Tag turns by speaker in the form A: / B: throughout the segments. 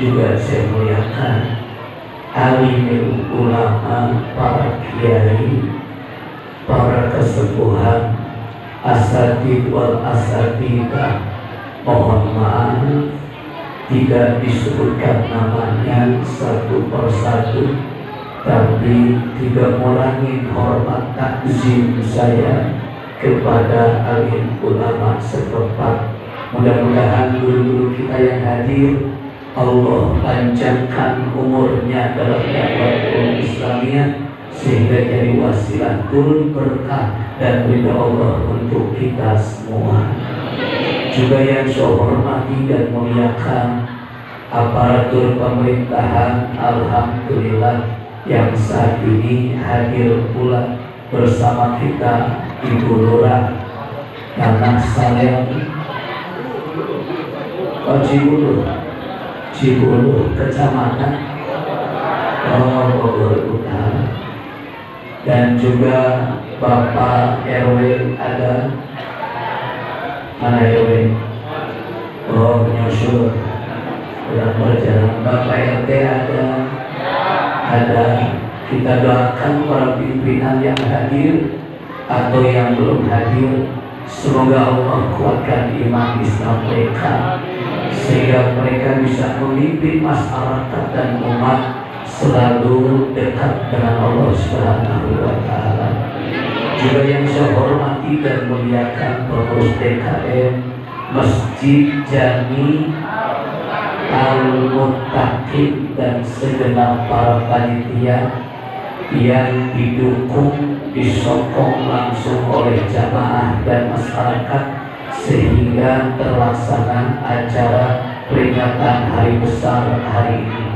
A: juga saya muliakan alimul ulama, para kiai, para kesepuhan, asatid wal asatidah. Mohon maaf tidak disebutkan namanya satu persatu, tapi tidak mengurangi hormat takzim saya kepada alim ulama setempat. Mudah-mudahan guru-guru kita yang hadir Allah panjangkan umurnya dalam dakwah Islamiyah sehingga jadi wasilah turun berkah dan ridha Allah untuk kita semua. Juga yang saya hormati dan muliakan aparatur pemerintahan, alhamdulillah yang saat ini hadir pula bersama kita Ibu Lurah Tanah Saleh, Cibulu, Kecamatan Bogor Utara, dan juga Bapak RW ada. Mana RW? Oh, nyusul dalam perjalanan. Bapak RT ada. Kita doakan para pimpinan yang hadir atau yang belum hadir, semoga Allah kuatkan iman Islam mereka sehingga mereka bisa memimpin masyarakat dan umat selalu dekat dengan Allah Subhanahu wa Ta'ala. Juga yang saya hormati dan muliakan pengurus DKM Masjid Jami Al-Muttaqin dan segenap para panitia yang didukung, disokong langsung oleh jamaah dan masyarakat sehingga terlaksana acara peringatan hari besar hari ini.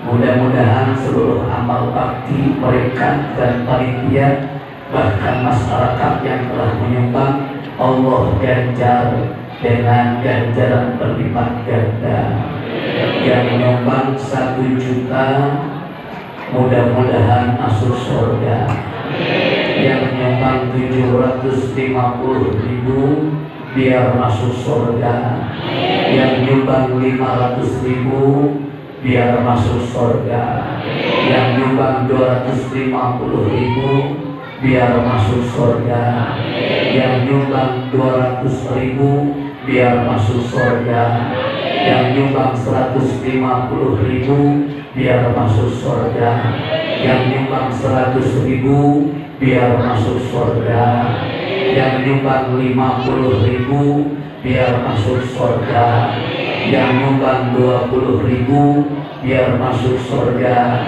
A: Mudah-mudahan seluruh amal bakti mereka dan panitia bahkan masyarakat yang telah menyumbang Allah ganjar dengan ganjaran berlipat ganda. Yang menyumbang 1 juta mudah-mudahan masuk surga. Yang menyumbang 750.000 biar masuk surga. Yang menyumbang 500.000 biar masuk surga. Yang menyumbang 250.000 biar masuk surga. Yang nyumbang 200.000 biar masuk surga. Yang nyumbang 150.000 biar masuk surga. Yang nyumbang 100.000 biar masuk surga. Yang nyumbang 50.000 biar masuk surga. Yang nyumbang 20.000 biar masuk surga.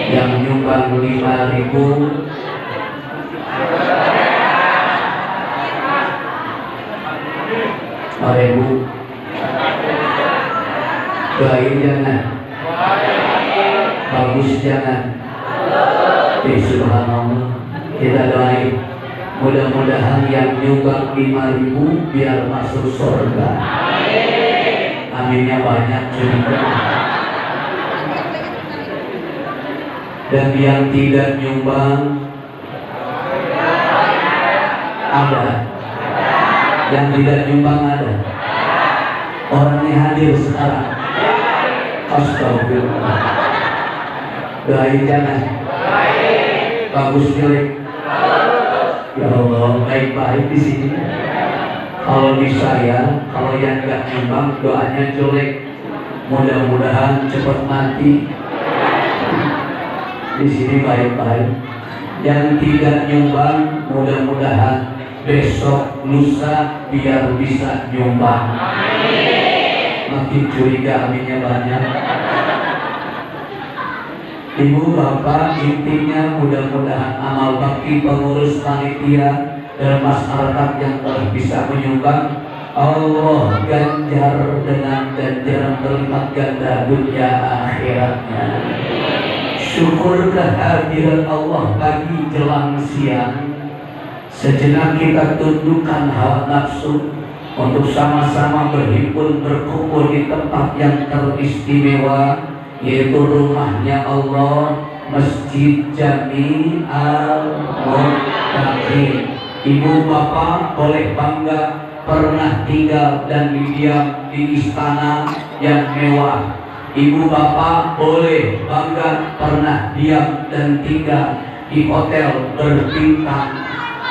A: Yang nyumbang 5.000 Ibu baik jangan, bagus jangan. Subhanallah, kita doain mudah-mudahan yang nyumbang 5.000 biar masuk surga. Aminnya banyak juga. Dan yang tidak nyumbang ada. Yang tidak nyumbang ada. Orangnya hadir sekarang. Astagfirullah. Baik jangan. Bagus jelek. Ya Allah, baik-baik di sini. Kalau di saya, kalau yang nggak nyumbang doanya jelek. Mudah-mudahan cepat mati. Di sini baik-baik. Yang tidak nyumbang mudah-mudahan besok lusa biar bisa nyumbang. Makin curiga aminnya banyak. Ibu bapak, intinya mudah-mudahan amal bakti pengurus panitia dan masyarakat yang telah bisa menyumbang Allah ganjar dengan ganjaran berlipat ganda dunia akhiratnya. Syukur kehadiran Allah pagi jelang siang. Sejenak kita tundukkan hawa nafsu untuk sama-sama berhimpun berkumpul di tempat yang teristimewa, yaitu rumahnya Allah, Masjid Jami Al-Muttaqin. Ibu bapak boleh bangga pernah tinggal dan didiam di istana yang mewah, Ibu bapak boleh bangga pernah diam dan tinggal di hotel berbintang.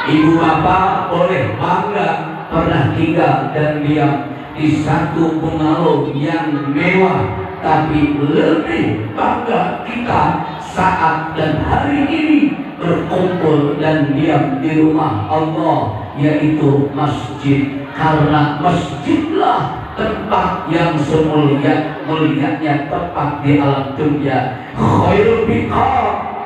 A: Ibu bapak boleh bangga pernah tinggal dan diam di satu bungalow yang mewah. Tapi lebih bangga kita saat dan hari ini berkumpul dan diam di rumah Allah, yaitu masjid. Karena masjidlah tempat yang semulia-mulianya tempat di alam dunia. Khairul biqa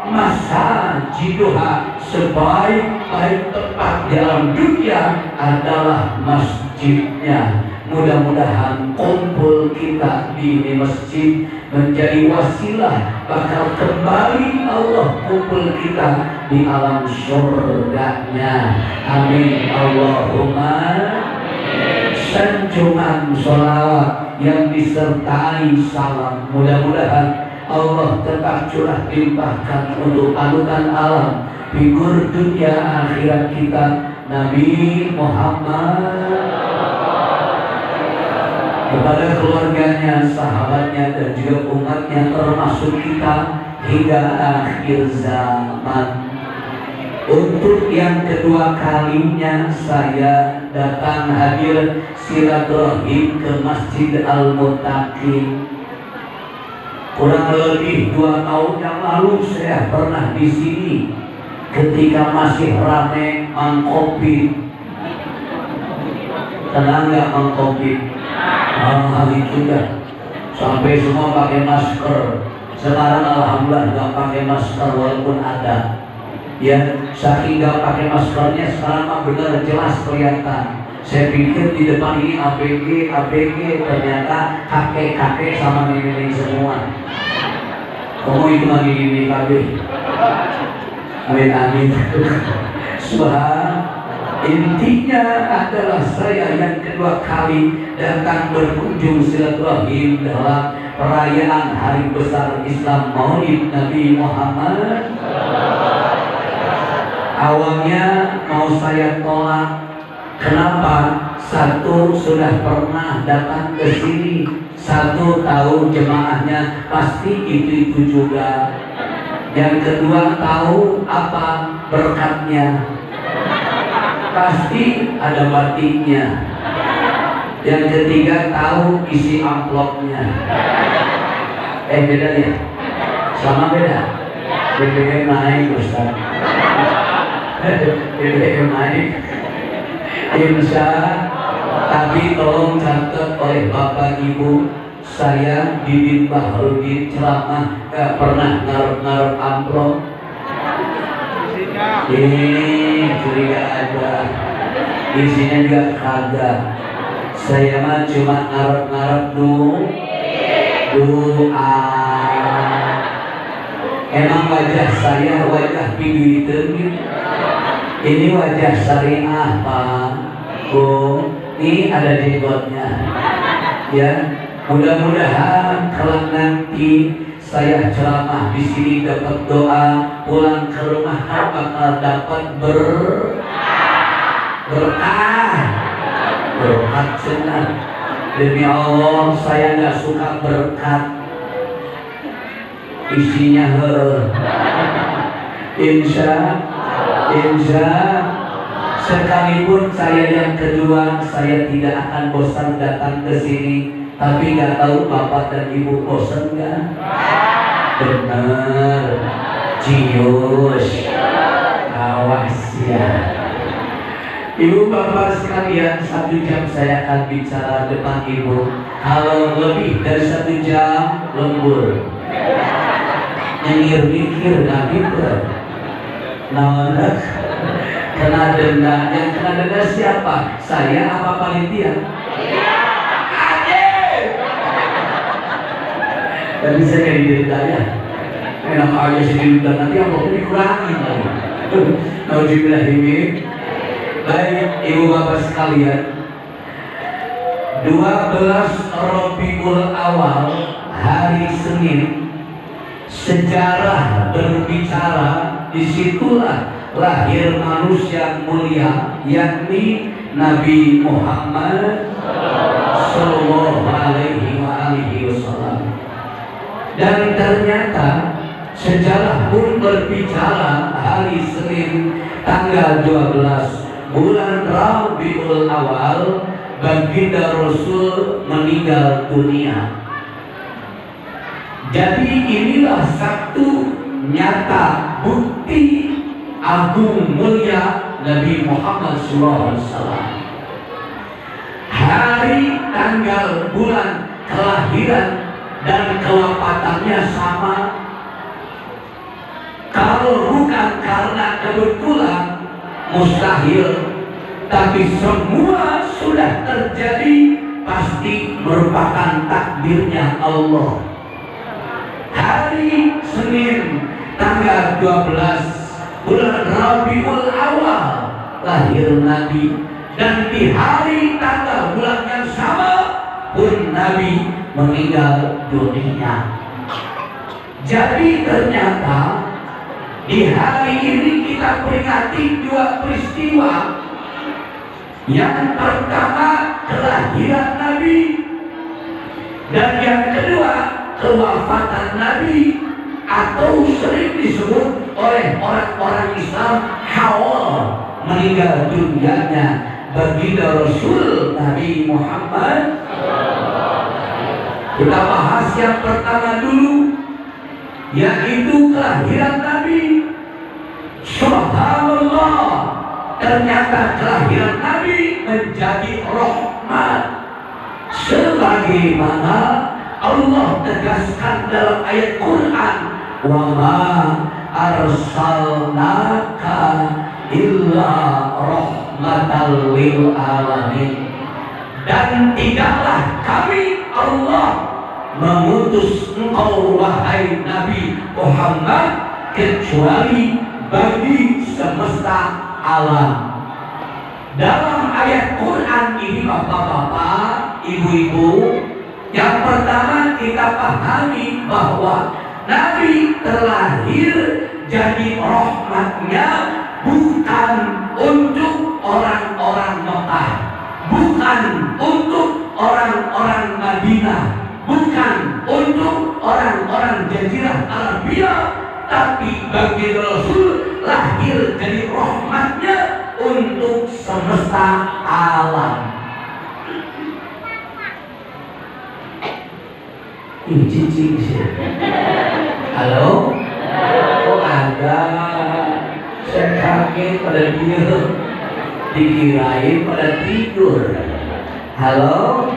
A: masajiduha, sebaik-baik tempat di alam dunia adalah masjidnya. Mudah-mudahan kumpul kita di masjid menjadi wasilah bakal kembali Allah kumpul kita di alam surganya. Amin Allahumma. Sanjungan sholawat yang disertai salam, mudah-mudahan Allah tetap curah limpahkan untuk panutan alam figur dunia akhirat kita, Nabi Muhammad, kepada keluarganya, sahabatnya, dan juga umatnya, termasuk kita hingga akhir zaman. Untuk yang kedua kalinya saya datang hadir silaturahim ke Masjid Al-Muttaqin. Kurang lebih 2 tahun yang lalu saya pernah di sini ketika masih ramai Mang Covid. Tenang nggak Mang Covid? Hari juga sampai semua pakai masker. Sekarang alhamdulillah nggak pakai masker walaupun ada. Ya, saking nggak pakai maskernya sekarang mah benar jelas kelihatan. Saya pikir di depan ini ABG, ternyata kakek sama nenek semua. Kamu itu lagi ini kabeh. Amin. Subhan. Intinya adalah saya yang kedua kali datang berkunjung silaturahim dalam perayaan hari besar Islam Maulid Nabi Muhammad. Awalnya mau saya tolak. Kenapa? Satu, sudah pernah datang ke sini, 1 tahun jemaahnya pasti itu juga. Yang kedua, tahu apa berkatnya, pasti ada batiknya. Yang ketiga, tahu isi amplopnya. Beda ya? Sama beda? BBM naik Ustaz. BBM naik. Insya, tapi tolong catat oleh Bapak Ibu, saya Didin Bahrudin ceramah gak pernah naruh amplop. Curiga aja, isinya juga kagak. Saya mah cuma ngarep doa. Emang wajah saya wajah biduiteun gitu. Ini wajah syariah Pak Bu, ini ada jenggotnya. Ya, mudah-mudahan kalau nanti saya ceramah di sini dapat doa, pulang ke rumah bakal dapat berkat senang. Demi Allah saya nggak suka berkat isinya insya sekalipun saya yang kedua, saya tidak akan bosan datang ke sini. Tapi nggak tahu Bapak dan Ibu bosan nggak? Bener, cius, awas ya. Ibu bapak sekalian, 1 jam saya akan bicara depan ibu. Kalau lebih dari 1 jam, lembur. Nyengir mikir nggak gitu. Nah, kena denda. Yang kena denda siapa? Saya apa panitia? Dan bisa jadi denda ya. Enak aja sih denda, nanti amplopnya dikurangin lagi. Nauzubillahimin. Baik ibu bapak sekalian, 12 Rabiul Awal hari Senin, sejarah berbicara, disitulah lahir manusia mulia, yakni Nabi Muhammad Sallallahu Alaihi Wasallam. Sejarah pun berbicara hari Senin tanggal 12 bulan Rabiul Awal baginda Rasul meninggal dunia. Jadi inilah satu nyata bukti agung mulia Nabi Muhammad SAW. Hari, tanggal, bulan kelahiran dan kewafatannya sama. Kalau bukan karena kebetulan, mustahil. Tapi semua sudah terjadi, pasti merupakan takdirnya Allah. Hari Senin tanggal 12 bulan Rabiul Awal lahir Nabi, dan di hari tanggal bulan yang sama pun Nabi meninggal dunia. Jadi ternyata di hari ini kita peringati dua peristiwa. Yang pertama kelahiran Nabi, dan yang kedua kewafatan Nabi, atau sering disebut oleh orang-orang Islam haul, meninggal dunianya baginda Rasul Nabi Muhammad. Kita bahas yang pertama dulu, yaitu kelahiran Nabi. Subhanallah, ternyata kelahiran Nabi menjadi rahmat, sebagaimana Allah tegaskan dalam ayat Quran, wa ma arsalnaka illa rahmatan lil alamin. Dan tidaklah kami Allah mengutus engkau wahai Nabi Muhammad kecuali bagi semesta alam. Dalam ayat Quran ini bapak-bapak, ibu-ibu, yang pertama kita pahami bahwa Nabi terlahir jadi rahmatnya bukan untuk orang-orang Mekah, bukan untuk orang-orang Madinah, bukan untuk orang-orang Jazirah Arabia, tapi bagi Rasul lahir jadi rahmatnya untuk semesta alam. Ini cincin sih. Halo? Oh ada. Saya kaget pada dia, dikirain pada tidur. Halo?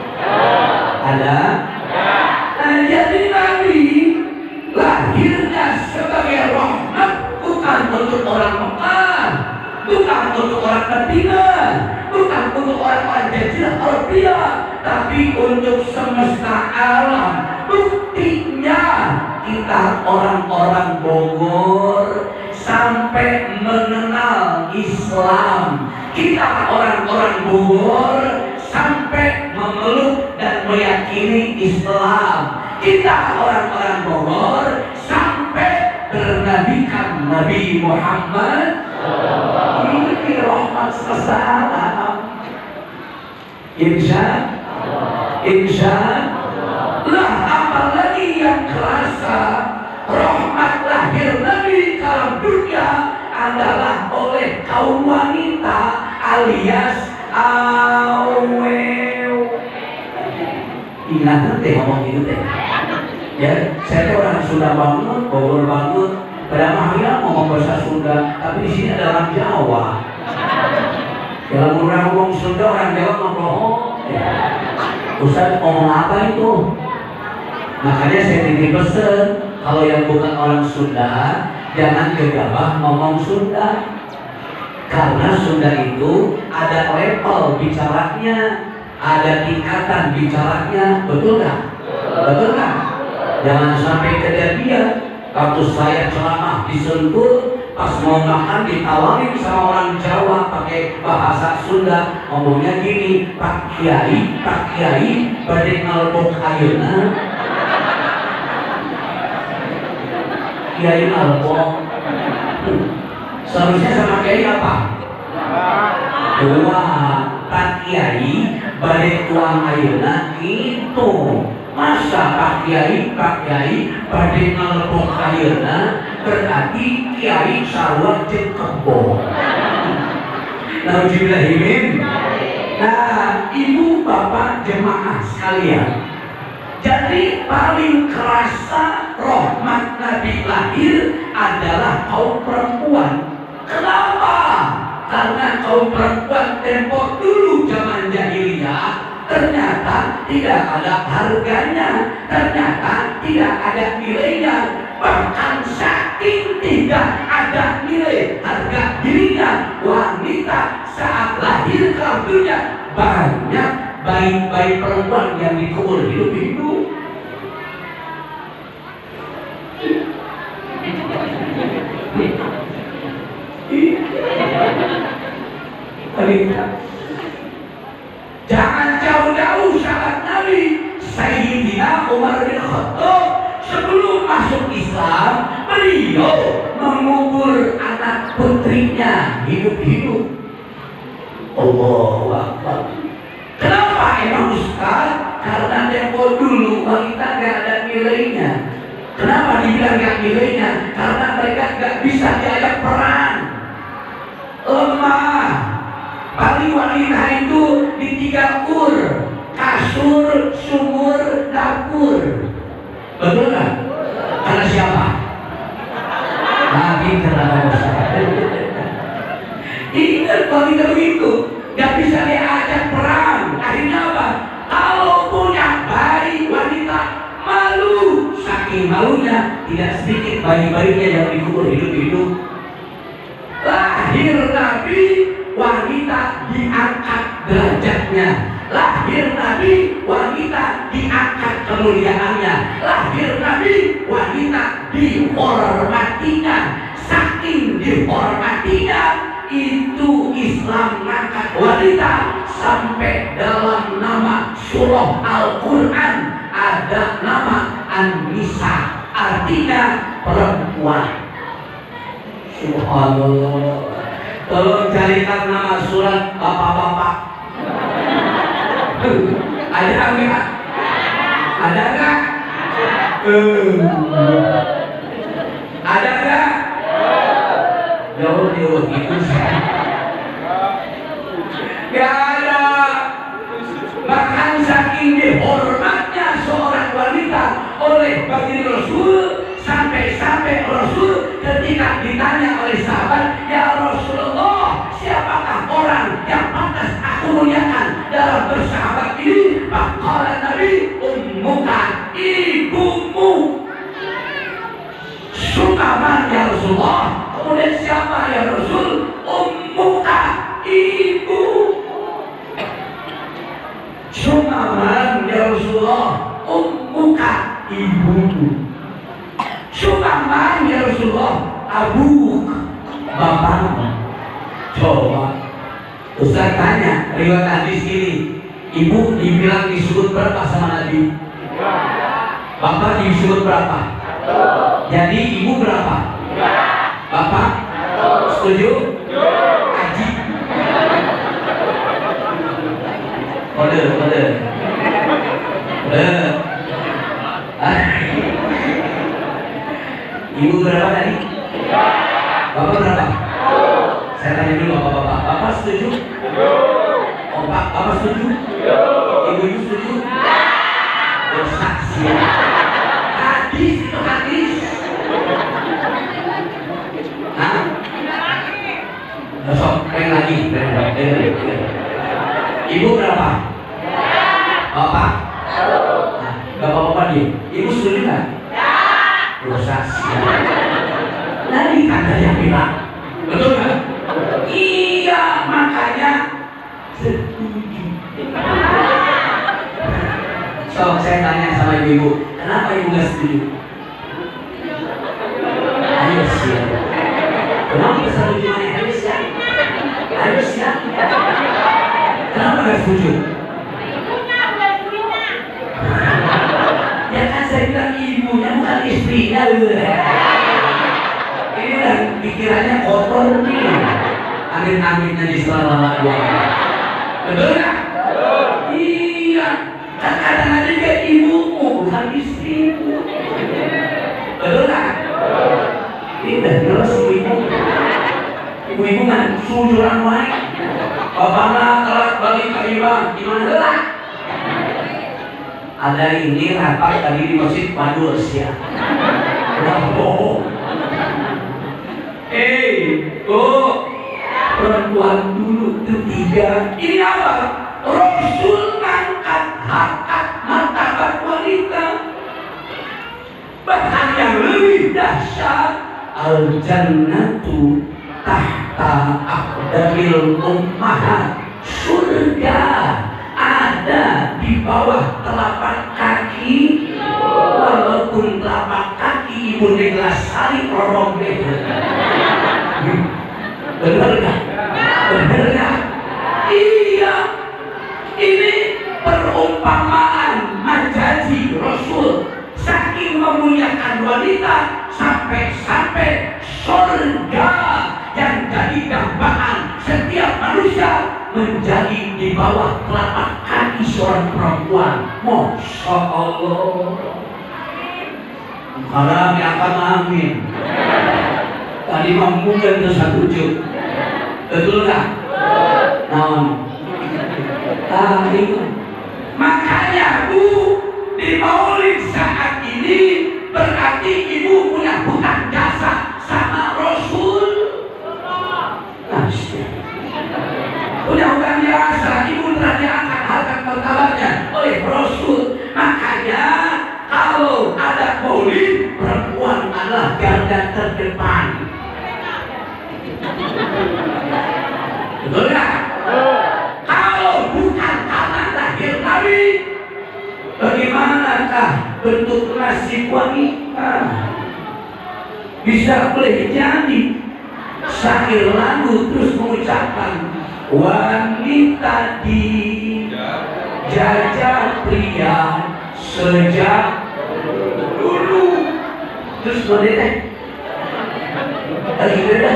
A: Ada? Nah, jadi Nabi lahirnya sebagai rahmat bukan untuk orang Mekah, bukan untuk orang Madinah, bukan untuk orang-orang Jazirah Arabia, tapi untuk semesta alam. Buktinya kita orang-orang Bogor sampai mengenal Islam. Kita orang-orang Bogor sampai memeluk dan meyakini Islam. Kita orang-orang Bogor sampai bernabikan Nabi Muhammad. Ini rahmat semesta alam. Insya lah, apalagi yang kerasa rahmat lahir Nabi dalam dunia adalah oleh kaum wanita alias awew. Ingat teh ngomong gitu teh. Ya, saya tuh orang Sunda banget, Bogor banget. Pada mahnya ngomong bahasa Sunda, tapi di sini ada orang Jawa. Kalau orang ngomong Sunda, orang Jawa ngomong, ya. Ustaz ngomong apa itu? Makanya saya titip pesan, kalau yang bukan orang Sunda jangan gegabah ngomong Sunda, karena Sunda itu ada level bicaranya, ada tingkatan bicaranya, betul nggak? Betul nggak? Jangan sampai kejadian waktu saya ceramah di Sentul, pas mau makan ditawarin sama orang Jawa pakai bahasa Sunda, ngomongnya gini, Pak Kiai, badai ngalpok ayeuna. Kiai ngalpok. Seharusnya sama Kiai apa? Dua. Pak Kiai balik tuang ayeuna gitu. Masa Pak Kiai pada ngelepok ayeuna berarti Kiai sarua jeung kebo. Nauzubillahimin. Nah, ibu bapak jemaah sekalian, jadi paling kerasa rahmat Nabi lahir adalah kaum perempuan. Kenapa? Karena kaum perempuan tempo dulu zaman jahiliyah ternyata tidak ada harganya, ternyata tidak ada nilainya, bahkan saking tidak ada nilai harga dirinya, wanita saat lahir ke dunia banyak bayi-bayi perempuan yang dikubur hidup-hidup. Jangan jauh-jauh sahabat Nabi Sayyidina Umar bin Khattab sebelum masuk Islam, beliau mengubur anak putrinya hidup-hidup. Allahu Akbar. Kenapa emang Ustaz? Karena tempo dulu wanita gak ada nilainya. Kenapa dibilang gak nilainya? Karena mereka gak bisa diajak perang, lemah. Paling wanita itu di 3 ur: kasur, sumur, dapur. Betul kan? Karena siapa? Nabi karena ingat wanita begitu, gak bisa diajak perang. Akhirnya apa? Kalau punya bayi wanita malu, saking malunya tidak sedikit bayi-bayinya yang dikubur hidup-hidup. Lahir Nabi, wanita diangkat derajatnya. Lahir Nabi, wanita diangkat kemuliaannya. Lahir Nabi, wanita dihormatinya. Saking dihormatinya, itu Islam mengangkat wanita sampai dalam nama surah Al-Quran ada nama An-Nisa, artinya perempuan. Subhanallah. Tolong carikan nama surat bapak-bapak. Ada enggak? Ada enggak? Ada enggak? Jauh itu gak ada. Bahkan saking dihormatnya seorang wanita oleh baginda Rasul, sampai Rasul ketika ditanya oleh sahabat, ya Rasulullah, siapakah orang yang pantas aku muliakan dalam bersahabat ini? Maka Nabi, ummuka, ibumu. Sukaman ya Rasulullah. Kemudian siapa ya Rasul? Ummuka, ibu. Sukaman ya Rasulullah. Ummuka, ibumu. Sukaman ya Rasulullah. Abuk, bapakmu. Coba Ustaz tanya, riwayat hadis ini, ibu dibilang disebut berapa sama Nabi? Bapak disebut berapa? Jadi ibu berapa? Bapak? Setuju? Haji? Kode. Ibu berapa tadi? Bapak berapa? Saya tanya dulu bapak-bapak. Bapak setuju? Oh, bapak setuju? Ibu setuju? Bersaksi. Hadis itu hadis. Hah? Besok pengen lagi. Ibu berapa? Bapak? Bapak-bapak dia. Ibu setuju nggak? Bersaksi. Nanti kata yang bilang. Betul nggak? Iya, makanya setuju. So, saya tanya sama ibu, kenapa ibu nggak setuju? Ayo siap. Kenapa setuju mana? Ayo siap. Ayo siap. Kenapa nggak setuju? Ya kan saya bilang ibunya bukan istrinya. Ini udah pikirannya kotor nih. Amin-aminnya di selama. Betul nggak? kadang-kadang juga ibumu bukan istrimu. Betul kan? Ini udah jelas ibu-ibu nggak sujuran wae. Bapaknya telat balik ke imam, gimana lah? Ada ini rapat tadi di masjid Padus ya. Oh, perempuan dulu ketiga. Ini apa? Rasul angkat harkat martabat wanita. Bahkan yang lebih dahsyat, al-jannatu tahta aqdamil ummahat. Surga ada di bawah telapak kaki, walaupun telapak kaki Ibu Neglasari robek. Benar gak? Benar gak? Iya. Ini perumpamaan majazi Rasul. Saking memuliakan wanita sampai-sampai surga yang jadi dambaan setiap manusia menjadi di bawah telapak kaki seorang perempuan. Masya Allah. Haram ya akan amin. Tadi mampu kan itu satu juk. Betul nggak? Itu. Makanya Bu, di maulid saat ini berarti ibu punya hutang jasa sama Rasul. Punya hutang jasa, ibu telah diangkat harkat martabatnya oleh Rasul. Makanya kalau ada maulid, perempuan adalah garda terdepan. Betul nggak? Kalau bukan karena lahir Nabi, bagaimanakah bentuk nasib wanita? Bisa boleh jadi syair lagu terus mengucapkan wanita dijajah pria sejak dulu. Terus boleh lagi beda.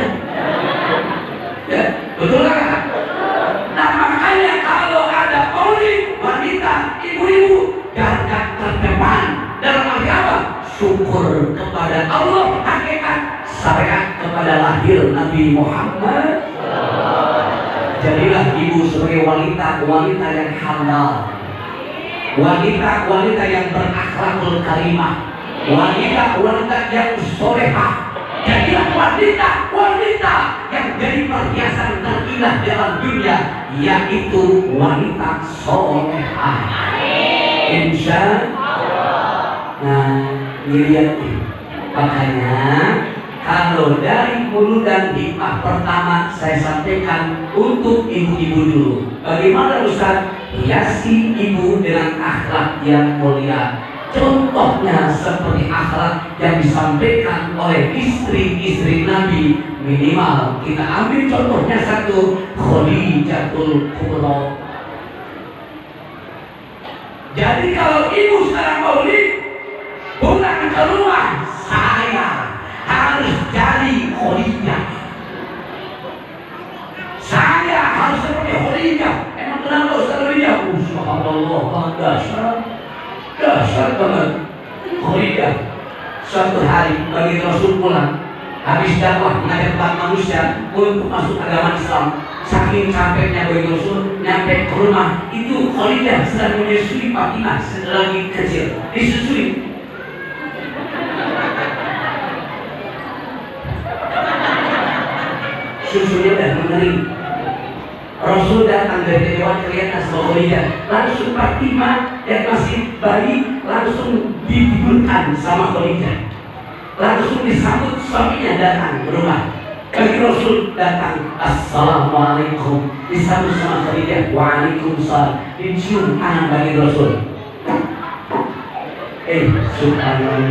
A: Ya, betul kan? Nah makanya kalau ada maulid wanita, ibu-ibu garda terdepan dalam arti apa? Syukur kepada Allah, hakikat syariat kepada lahir Nabi Muhammad. Jadilah ibu sebagai wanita yang halal, wanita yang berakhlakul karimah, wanita yang solehah. Jadilah wanita yang jadi perhiasan terindah dalam dunia, yaitu wanita solehah. Insya Allah. Nah, dilihat nih. Makanya kalau dari mulut dan hikmah pertama saya sampaikan untuk ibu-ibu dulu. Bagaimana Ustaz? Hiasi ibu dengan akhlak yang mulia. Contohnya seperti akhlak yang disampaikan oleh istri-istri Nabi. Minimal kita ambil contohnya satu, Khadijatul Kubra. Jadi kalau ibu sekarang maulid pulang ke rumah, saya harus jadi Khadijah. Saya harus seperti Khadijah. Emang kenapa Ustaz Khadijah? Subhanallah, dasar banget. Khadijah suatu hari bagi Rasul pulang habis dakwah mengajak manusia untuk masuk agama Islam. Saking capeknya bagi Rasul, nyampe ke rumah itu Khadijah sedang menyusui Fatimah lagi kecil, disusui. Susunya udah mengering. Rasul datang dari lewat kelihatan sama Khadijah, langsung Fatimah yang masih bayi langsung ditidurkan sama Khadijah, langsung disambut suaminya datang ke rumah. Bagi Rasul datang, assalamualaikum, disambut sama Khadijah, waalaikumsalam, dicium tangan bagi Rasul. Subhanallah,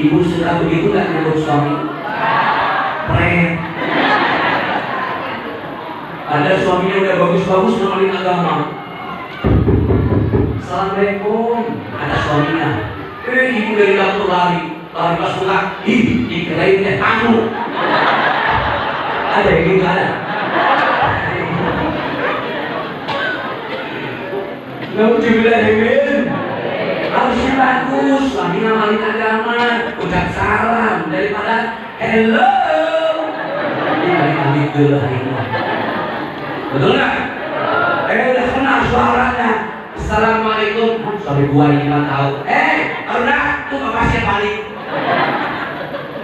A: ibu suka begitu gak nyambut suami? Pren. Ada suaminya udah bagus-bagus kenalin agama. Assalamualaikum. Ada suaminya. Ibu dari dapur lari pas pulang. Dikirain teh tamu. Ada yang gitu ada. Nauzubillahimin. Harusnya bagus, lagi ngamalin agama, ucap salam daripada hello. Ini kali dulu hari ini. Betul nggak? Udah kenal suaranya. Assalamualaikum. Sorry gua ini nggak tahu. Udah tuh bapaknya balik.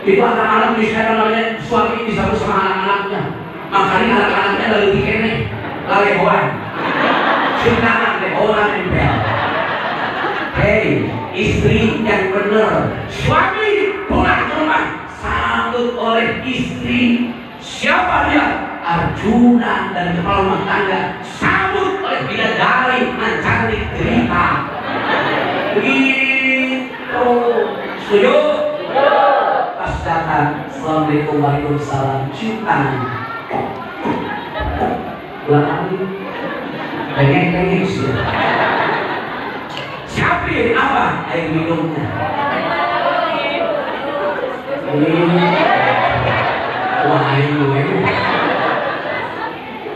A: Itu anak-anak di sana namanya suami disambut sama anak-anaknya. Makanya anak-anaknya lalu dikene, lalehoan. Cintanan lehoan nempel. Hei, istri yang benar. Suami pulang ke rumah sambut oleh istri. Siapa dia? Arjuna dan kepala rumah tangga sambut oleh bidadari cantik cerita. Begitu. Setuju? Pas datang, assalamualaikum waalaikumsalam, cium tangan. Ulang pengen sih. Siapa ini apa? Air minumnya. Wah ini.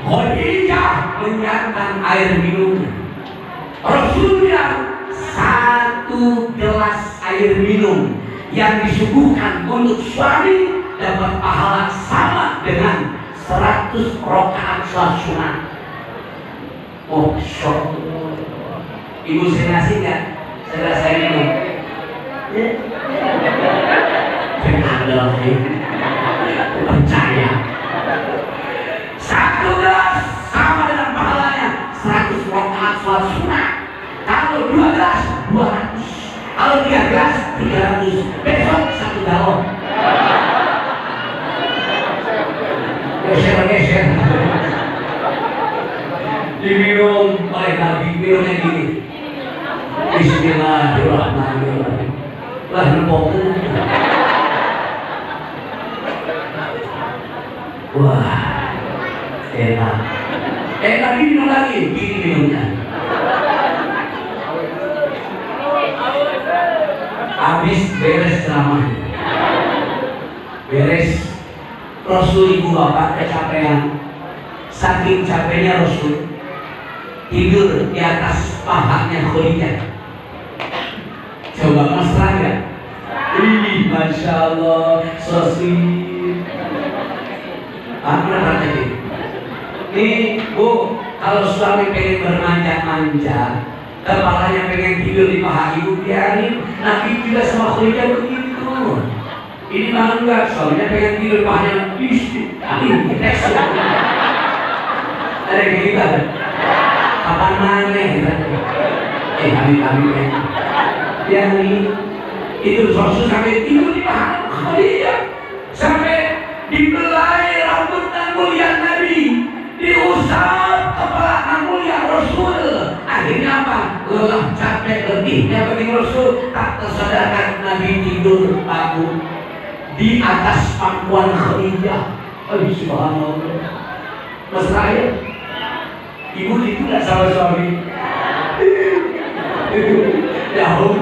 A: Khadijah menyiapkan air minumnya. Rasul bilang 1 gelas air minum yang disuguhkan untuk suami dapat pahala sama dengan 100 rakaat salat sunat. Oh, syok. Ibu saya ngasih nggak? Saya minum. Benar percaya. 1 gelas sama dengan pahalanya 100 rakaat salat sunat. Kalau 2 gelas 200. Kalau 3 gelas 300. Besok 1 galon. Geser. Diminum oleh Nabi, minumnya gini. Bismillahirrahmanirrahim. Lah nempoknya. Wah, enak. Lagi minum lagi, gini minumnya. Habis beres ceramah. Beres. Rasul ibu bapak kecapean. Saking capeknya Rasul tidur di atas pahanya Khadijah. Coba mesra nggak? Ih, masya Allah, so sweet. Apa tadi? Nih bu, kalau suami pengen bermanja-manja, kepalanya pengen tidur di paha ibu, biarin. Nabi juga sama Khadijah begitu. Ini malah enggak, soalnya pengen tidur di pahanya istri. Ini tekstur. Ada yang gitu kan? Kapan mana kami yang ini itu Rasul sampai tidur di paha Khadijah, sampai dibelai rambut dan mulia Nabi, diusap kepala mulia Rasul. Akhirnya apa? Lelah, capek, letihnya bagi Rasul, tak tersadarkan Nabi tidur bangun di atas pangkuan Khadijah. Subhanallah. Mas Raya, ibu itu nggak sama suami. Jauh.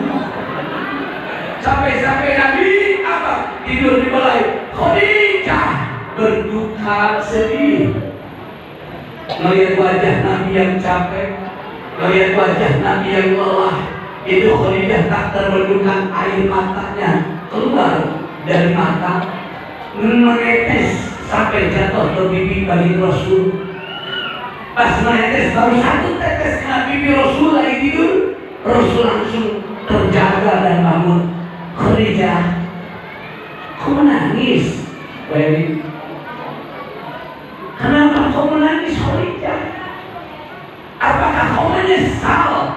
A: Sampai Nabi apa? Tidur di balai. Khadijah berduka sedih. Melihat wajah Nabi yang capek, melihat wajah Nabi yang lelah, itu Khadijah tak terbendungkan air matanya keluar dari mata, menetes sampai jatuh ke pipi bagi Rasul. Pas menetes baru 1 tetes kena pipi Rasul lagi tidur, Rasul langsung terjaga dan bangun. Khadijah, kau menangis? Baik. Kenapa kau menangis, Khadijah? Apakah kau menyesal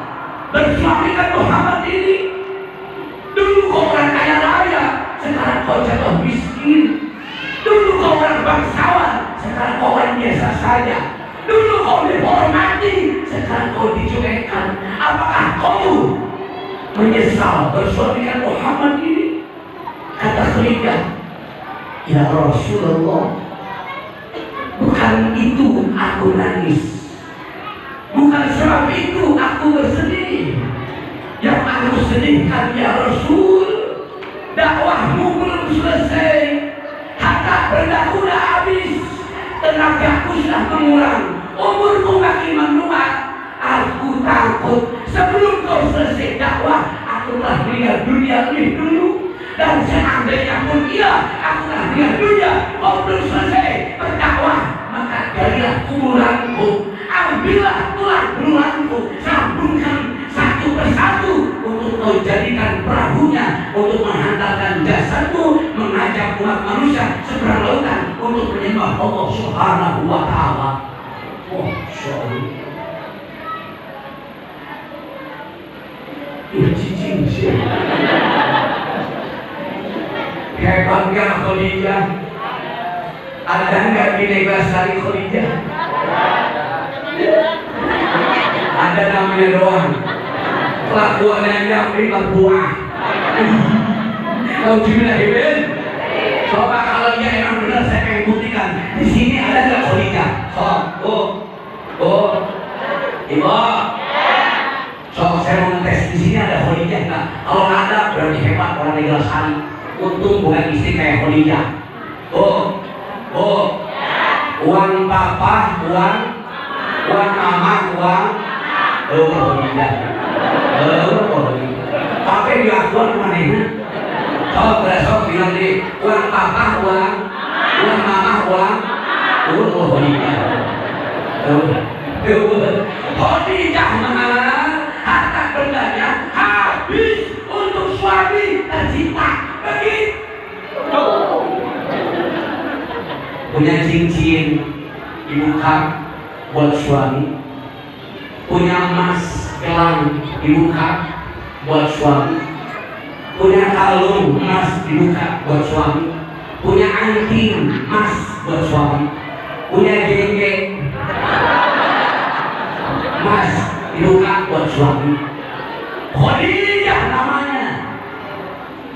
A: bersuamikan Muhammad ini? Dulu kau orang kaya raya, sekarang kau jatuh miskin. Dulu kau orang bangsawan, sekarang kau orang biasa saja. Dulu kau dihormati, sekarang kau dicuekan. Apakah kau menyesal bersuamikan Muhammad ini? Kata Khadijah, ya Rasulullah, bukan itu aku nangis, bukan sebab itu aku bersedih. Yang aku sedihkan ya Rasul, dakwahmu belum selesai, harta bendaku sudah habis, tenagaku sudah mengurang, umurku makin menua. Aku takut Sebelum kau selesai dakwah, aku telah melihat dunia lebih dulu. Dan seandainya pun iya, aku telah melihat dunia, kau belum selesai berdakwah, maka galilah kuburanku, ambillah tulang belulanku, sambungkan satu persatu untuk kau jadikan perahunya untuk menghantarkan jasadmu, mengajak umat manusia seberang lautan untuk menyembah Allah Subhanahu wa Ta'ala. Masya Allah. Cicing sih. Hebatnya Khadijah. Ada nggak di negara Khadijah? Ada namanya doang. Kelakuannya yang berbuah. Kau juga hebat. Coba kalau dia emang benar saya pengen buktikan. Di sini ada nggak Khadijah? Ibu. So saya mau ngetes di sini ada Khadijah nggak? Kalau ada berarti hebat orang negara Sari. Untung bukan istri kayak Khadijah. Uang papa, uang mama, uang Khadijah. Tapi dilakukan mana ini? Besok bilang di uang papa, uang mama, uang Khadijah. Khadijah mana? Harta bendanya habis untuk suami tercinta. Begitu. Punya cincin ibu kak buat suami, punya emas gelang ibu kak buat suami, punya kalung emas ibu kak buat suami, punya anting emas buat suami, punya gengge emas ibu kak buat suami. Khadijah namanya.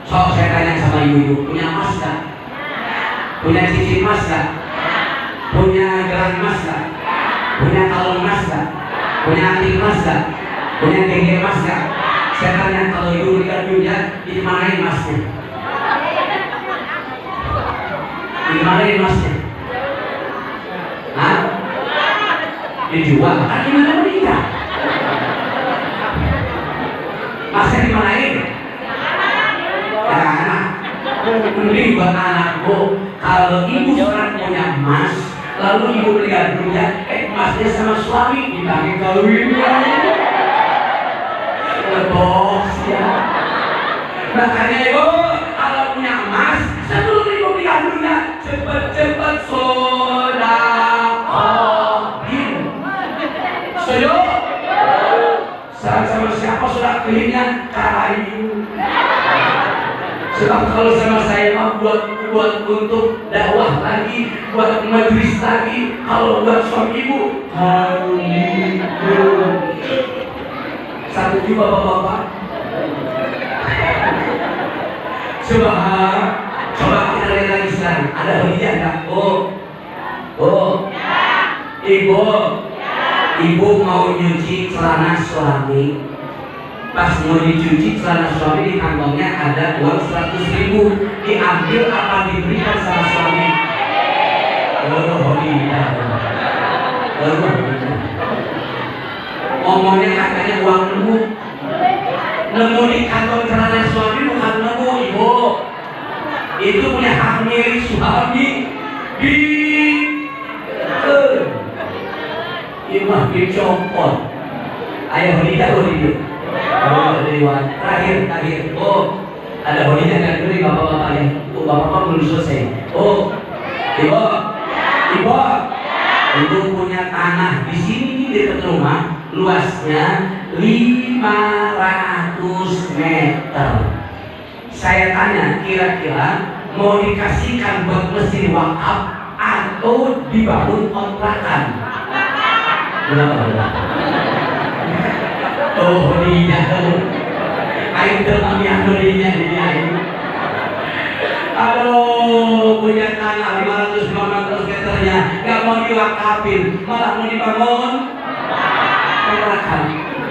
A: So saya tanya sama ibu-ibu, punya emas gak? Punya cincin emas gak? Punya gelang emas gak? Punya kalung emas gak? Punya anting emas gak? Punya gengge emas gak? Saya tanya kalau ibu meninggal dunia, di mana emasnya? Di mana emasnya? Hah? Dijual? Kan di mana meninggal? Masnya di mana ini? Anak. Mending buat anakku, kalau ibu sekarang punya emas, lalu ibu meninggal dunia, emasnya sama suami dipakai kawin. Lebos ya. Makanya ibu kalau punya emas, sebelum ibu meninggal dunia, cepet-cepet sodakohin. Setuju? Sama siapa sudah kelingan karayu. Sebab kalau sama saya mah buat untuk dakwah lagi, buat majelis lagi. Kalau buat suami ibu, satu juga bapak-bapak. Coba kita lihat lagi sekarang. Ada Khadijah nggak? Ibu mau nyuci celana suami. Pas mau dicuci celana suami, di kantongnya ada uang 100.000. Diambil apa diberikan sama suami? Ngomongnya katanya uang nemu di kantong celana suami, bukan nemu ibu. Itu punya hak milik suami. Imah dicopot. Ayo Khadijah. Terakhir. Ada Khadijah dan beri bapak-bapak yang bapak-bapak belum selesai. Ibu punya tanah di sini di dekat rumah, luasnya 500 meter. Saya tanya, kira-kira mau dikasihkan buat mesin wakaf atau dibangun kontrakan? Berapa? Khadijah. Ayo teman yang Khadijah ini. Aduh, punya tanah 500 meternya, gak mau diwakafin, malah mau dibangun kontrakan.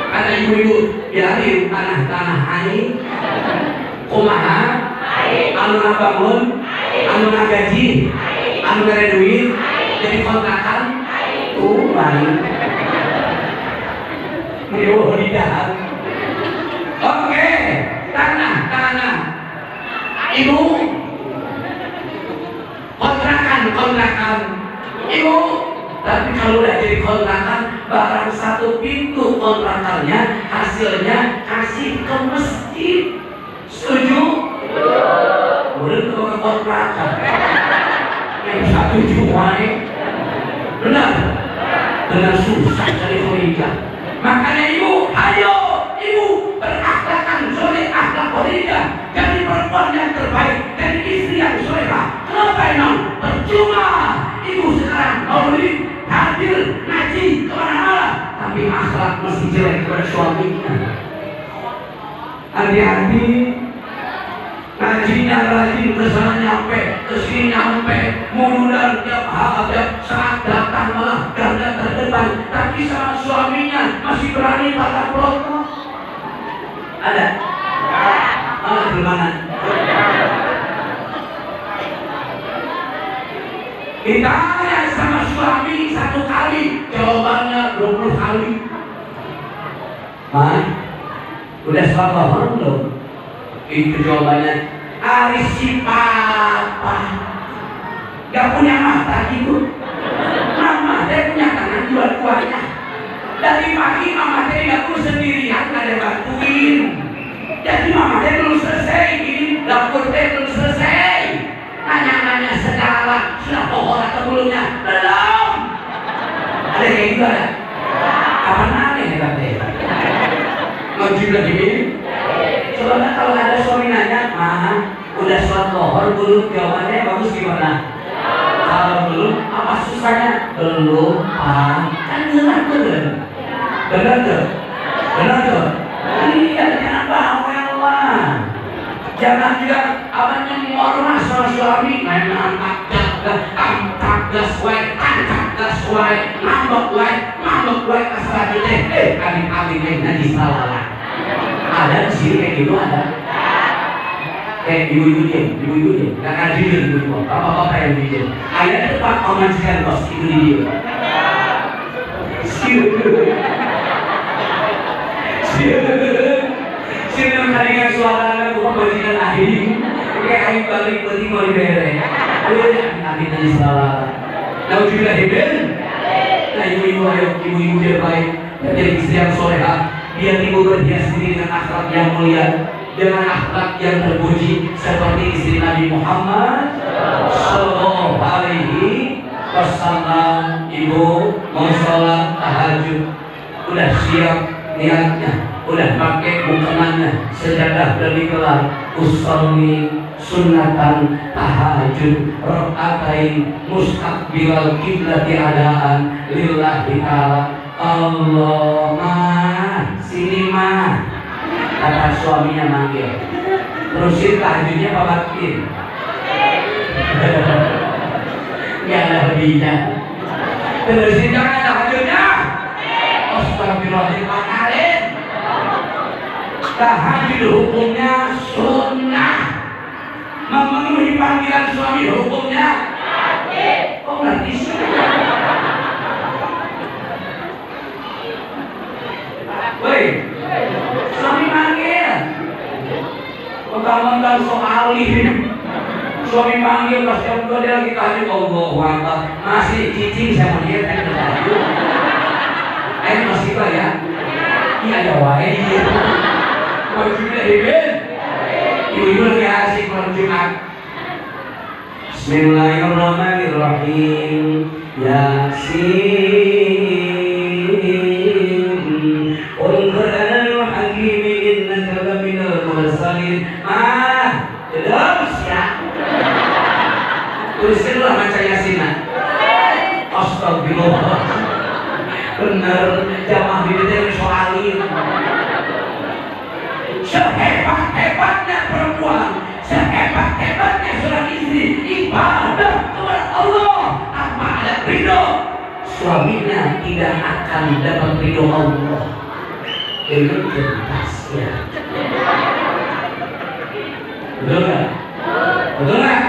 A: Kata ibu-ibu, biarin tanah air, kumaha, anu bangun, anu gaji, anu mere duit, jadi kontrakan, baik. Meniuh lidah. Oke, tanah. Ibu, kontrakan. Ibu, tapi kalau udah jadi kontrakan, barang satu pintu kontrakannya, hasilnya kasih ke masjid. Setuju? Udah ke kontrakan. Yang satu cuma benar susah cari khadijah. Makanya ibu, ayo ibu berakhlakkan soleh, akhlak khadijah, jadi perempuan yang terbaik, jadi istri yang solehah. Kenapa emang? Percuma ibu sekarang maulid, hadir, ngaji kemana-mana, tapi akhlak masih jelek kepada suaminya. Hati-hati. Ngajinya rajin, kesana nyampe, kesini nyampe, mundur tiap saat datang malah garda terdepan, tapi sama suaminya masih berani pada protokol. Ada? Di mana? Ditanya sama suami satu kali, jawabannya 20 kali. Udah sholat zuhur belum? Itu jawabannya. Si papa gak punya mata gitu. Mama dia punya tangan dua-duanya. Dari pagi mama dia gak perlu sendirian, gak ada bantuin. Jadi mama dia belum selesai gini, dapur dia belum selesai. Nanya-nanya segala, sudah pohon atau belumnya? Belum. Ada kayak gitu ada? Kapan aneh ya katanya? Mau juga gini? Soalnya kalau ada suami nanya, udah sholat zuhur belum? Jawabannya bagus gimana? Kalau belum, apa susahnya? Belum, kan benar tuh. Iya, jangan bawel lah. Jangan juga abangnya ngormas sama suami, main angkat gas wae, ngambek wae asal deh, aling-aling nanti salah. Ada di sini kayak gitu ada. Kayak ibu-ibu dia, nggak akan jujur ibu-ibu. Bapak-bapak yang jujur. Ayah tepat memanjakan bos itu dia. Siapa mendengar suara bukan majikan ahli. Kayak ahli balik berarti mau diberi. Amin nanti salah. Tahu juga hidden. Nah ibu-ibu ayo, ibu-ibu dia baik. Jadi istri yang solehah. Biar ibu berhias diri dengan akhlak yang mulia, dengan akhlak yang terpuji seperti istri Nabi Muhammad Sallallahu Alaihi Wasallam. Ibu mau sholat tahajud, udah siap niatnya, udah pakai bukanannya, sejadah udah dikelar, usolli sunnatan tahajud rakaatain mustaqbilal kiblati adaan lillahi ta'ala. Allah mah, sini mah, kata suaminya manggil. Terusin tahajudnya babakin. Ya ada lebihnya. Terusin jangan tahajudnya. Astagfirullahaladzim, pakalin. Tahajud hukumnya sunnah. Memenuhi panggilan suami hukumnya wajib. Oh berarti woi, suami manggil. Mentang-mentang soal ini, suami manggil pas jam 2 dia lagi tahajud. Allahu Akbar, masih cicing sama dia kan tahajud. Ayo masih pak ya? Iya ada wae dia. Mau juga ibin. Ibu-ibu lagi asik malam Jumat. Bismillahirrahmanirrahim. Yasin. Tuliskanlah baca Yasinah. Astagfirullah. Bener, jamaah di detail soalin. Sehebat-hebatnya perempuan, sehebat-hebatnya seorang istri, ibadah kepada Allah tanpa ada ridho, suaminya tidak akan dapat ridho Allah. Ini kertasnya. Betul nggak? Betul nggak?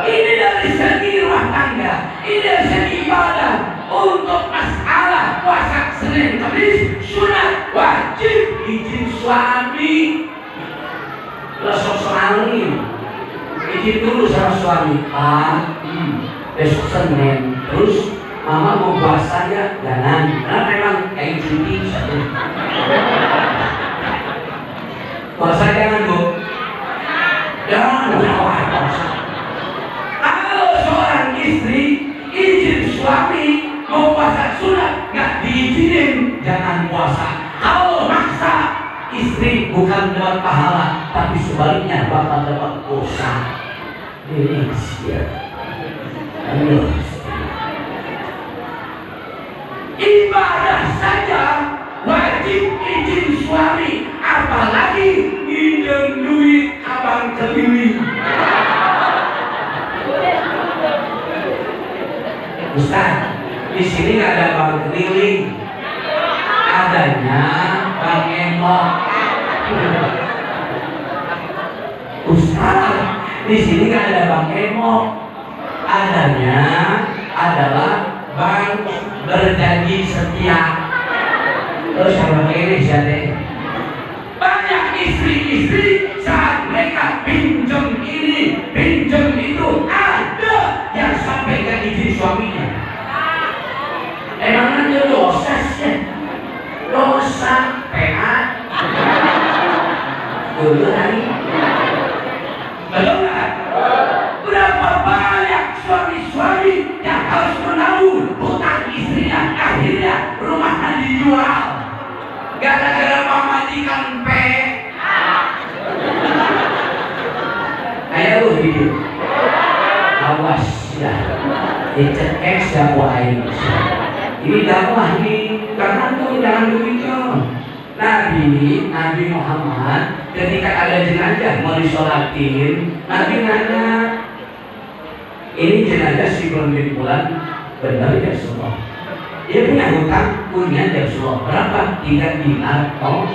A: Ini dari segi rumah tangga, ini dari segi ibadah. Untuk masalah puasa Senin Kamis sunat suami lesok-selangin izin dulu sama suami, Pak, besok Senin terus mama mau puasa ya, jangan, karena memang kayak cuti saja. Puasa jangan Bu, jangan puasa. Kalau seorang istri izin suami mau puasa sunat nggak diizinin, jangan puasa. Kalau maksa istri bukan dapat pahala, tapi sebaliknya bakal dapat dosa. Ini siap. Ayo. Ibadah saja wajib izin suami, apalagi minjem duit abang keliling. Ustaz, di sini nggak ada abang keliling, adanya bang emok. Ustaz, di sini nggak ada bang emok, adanya adalah bang berjanji setia. Terus sama ini siapa? Banyak istri-istri saat mereka pinjam ini, pinjam itu, ada yang sampai gak izin suaminya. Emangnya dosa sih? Dosa PA. Dulu hari. Betul nggak? Berapa banyak suami-suami yang harus menanggung hutang istrinya, akhirnya rumahnya dijual gara-gara mematikan PA. Ayo hidup, awas ya, dicek siapa ini dakwah nih, karena tuh jangan begitu. Nabi Muhammad ketika ada jenazah mau disolatin, Nabi nanya, ini jenazah si bin Fulan benar ya Rasulullah? Dia punya hutang, punya ya Rasulullah. Berapa? 3 dinar. Oh,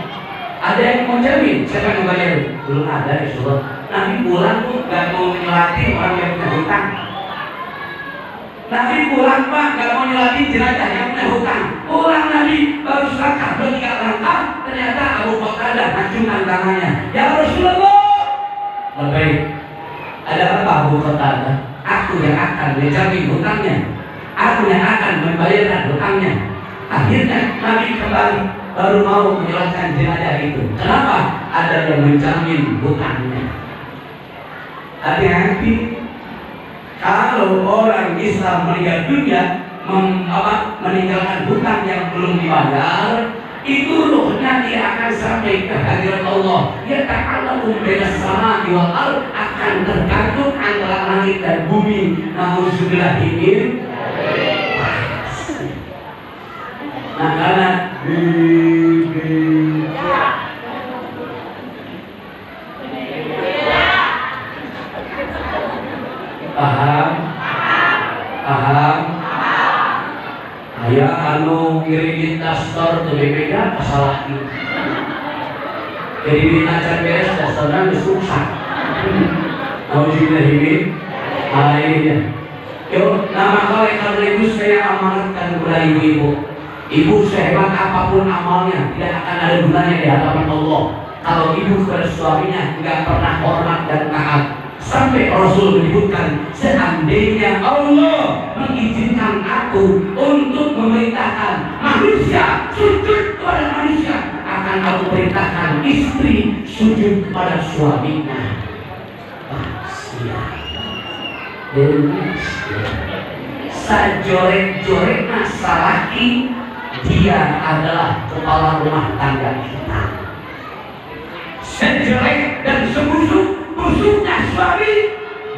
A: ada yang mau jamin? Siapa yang bayar? Belum ada ya Rasulullah. Nabi pulang tuh gak mau nyelatin orang yang punya hutang. Nabi pulang Pak, gak mau nyelatin jenazah yang punya hutang. Pulang Nabi baru selangkah, 2-3 langkah, ternyata Abu Bakar acungkan tangannya. Ya Rasulullah, lebih ada apa Abu Bakar? Aku yang akan menjamin hutangnya, aku yang akan membayarkan hutangnya. Akhirnya Nabi kembali baru mau menyelesaikan jenazah itu. Kenapa? Ada yang menjamin hutangnya. Hati-hati. Kalau orang Islam meninggal dunia meninggalkan hutang yang belum dibayar, itu ruhnya dia akan sampai ke hadirat Allah. Ya ta'alamu bainas sama'i wal ardh, akan tergantung antara langit dan bumi. Nauzubillah min. Nah, karena paham. Aya anu ngirim dasar teu beda kasalah ieu. Jadi dinajar beres dasarna geus rusak. Nauzubillah min. Akhirnya yo, nama sekaligus saya amanatkan kepada ibu-ibu. Ibu sehebat apapun amalnya tidak akan ada gunanya di hadapan Allah kalau ibu kepada suaminya tidak pernah hormat dan taat. Sampai Rasul menyebutkan, seandainya Allah mengizinkan aku untuk memerintahkan manusia sujud kepada manusia, akan aku perintahkan istri sujud kepada suaminya. Sajorek-jorek masalaki, dia adalah kepala rumah tangga kita. Sejelek dan sebusuk-busuknya suami,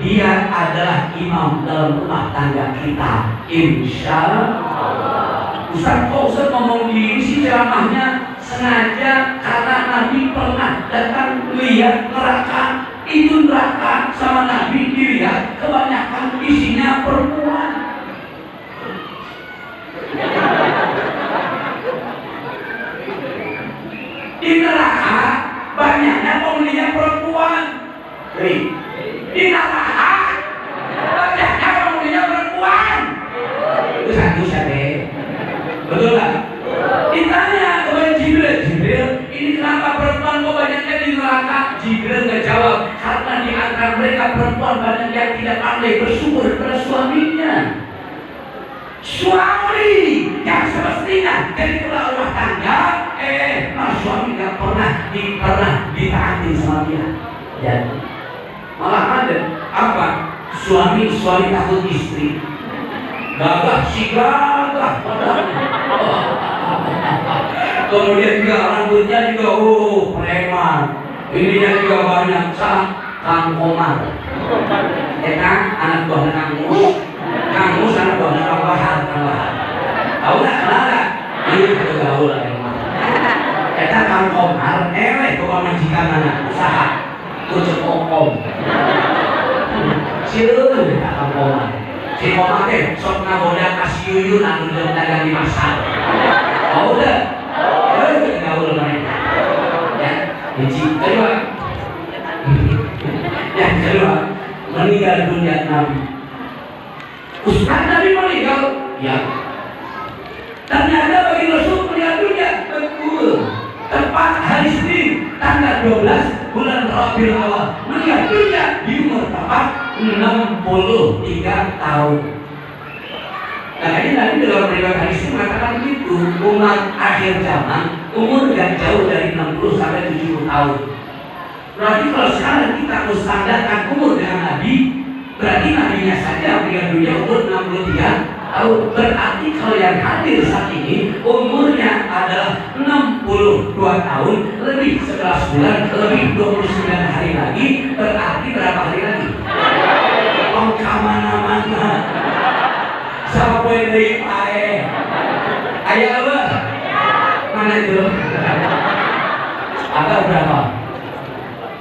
A: dia adalah imam dalam rumah tangga kita. Insya Allah. Ustaz ngomong gini sih ceramahnya sengaja karena Nabi pernah datang lihat neraka. Itu neraka sama Nabi dilihat kebanyakan isinya perempuan. Di neraka banyaknya penghuninya perempuan. Di neraka banyaknya penghuninya perempuan. Itu satu saja. Betul lah. Ditanya kepada Jibril, ini kenapa perempuan Jibril ngejawab, karena di antara mereka perempuan banyak yang tidak pandai bersyukur kepada suaminya. Suami yang semestinya jadi kepala rumah tangga, suami nggak pernah ditaati sama dia. Dan malah ada apa? Suami takut istri. Gagah si gagah padahal. Kemudian juga rambutnya juga preman. Ininya juga banyak Kang Komar. Kang anak buah Kang Mus. Kang Mus anak buah Kang Bahar. Tahu nggak kenal nggak? Ini gaul lah yang mana? Kita Kang Komar, kok majikan anak usaha, kucuk okom. Siapa Kang Komar? Si Komar teh sok ngaboda kasih yuyun anu dagang di pasar. Tahu nggak? Gaul mereka. Ya, kedua. Yang kedua, meninggal dunia Nabi. Ustaz Nabi meninggal, ya. Ternyata bagi Rasul meninggal dunia, betul. Tepat hari Senin, tanggal 12 bulan Rabiul Awal, meninggal dunia di umur tepat 63 tahun. Nah, ini Nabi dalam riwayat hadis ini mengatakan begitu, umat akhir zaman umur gak jauh dari 60 sampai 70 tahun. Berarti kalau sekarang kita menstandarkan umur dengan Nabi, berarti Nabinya saja meninggal dunia umur 63 tahun. Berarti kalau yang hadir saat ini umurnya adalah 62 tahun lebih 11 bulan lebih 29 hari lagi. Berarti berapa hari lagi? Oh, kemana-mana sampai dari pae. Ayah apa? Mana itu? Agak berapa?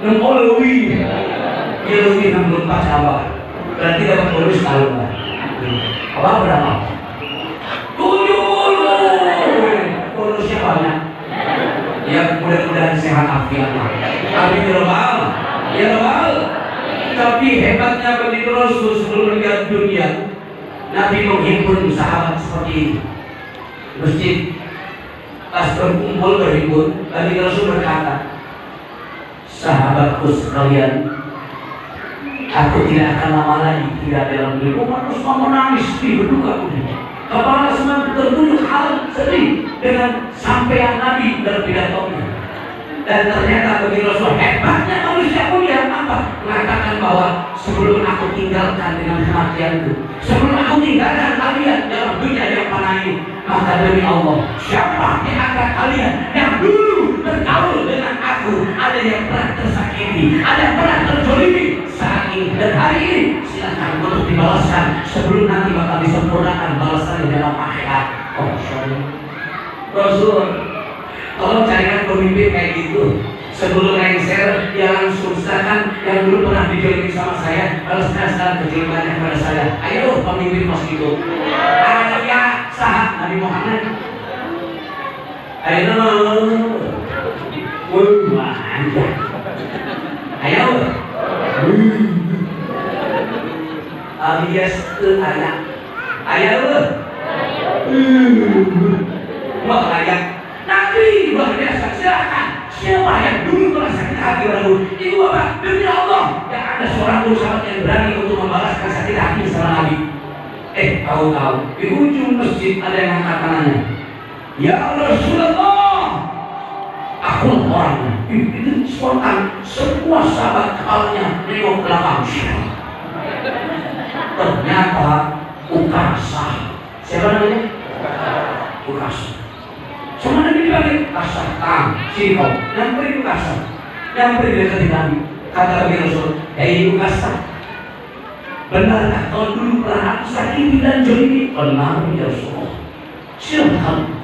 A: 60 lebih. Ya lebih 64 sahabat. Berarti dapat bonus tahun lah. Apa berapa? 70. Bonusnya banyak. Ya mudah-mudahan sehat afiat lah. Amin ya Rabbal. Ya Rabbal. Tapi hebatnya begitu Rasul sebelum meninggal dunia, Nabi menghimpun sahabat seperti ini. Masjid pas berkumpul berhimpun, Nabi Rasul berkata, sahabatku sekalian, aku tidak akan lama lagi tinggal dalam dunia. Umat semua menangis di berduka. Kepala semua tertuju hal sedih dengan sampaian Nabi dalam pidatonya. Dan ternyata bagi Rasul hebatnya manusia mulia apa? Mengatakan bahwa sebelum aku tinggalkan dengan kematianku, sebelum aku tinggalkan kalian dalam dunia yang panah ini, maka demi Allah, siapa di antara kalian yang dulu bergaul dengan aku, ada yang pernah tersakiti, ada yang pernah terzolimi saat ini dan hari ini, silakan untuk dibalaskan sebelum nanti bakal disempurnakan balasan di dalam akhirat. Oh, sorry. Rasul, tolong carikan pemimpin kayak gitu. Sebelum lengser, ya langsung silakan yang dulu pernah dijolimi sama saya, balaskan sekarang kejolimannya kepada saya. Ayo pemimpin pas gitu. Ayo ya, sahabat Nabi Muhammad. Ayo wah, anda. Ayo. Alias ke anak. Ayo. Wah, layak. Nabi luar biasa, silakan. Siapa yang dulu pernah sakit hati orang itu apa? Demi Allah, yang ada seorang pun sahabat yang berani untuk membalaskan sakit hati sama Nabi. Tahu-tahu di ujung masjid ada yang angkat tangannya. Ya Rasulullah, aku orangnya. Itu spontan, semua sahabat kepalanya nengok belakang. Ternyata Ukasah. Siapa namanya? Ukasah. Cuma Nabi balik kasar, sini kau, yang beri kasar, yang beri dekat Nabi. Kata Nabi Rasul, Ukasah, benarkah kau dulu pernah aku sakiti dan jolimi? Benar ya Rasulullah. Silakan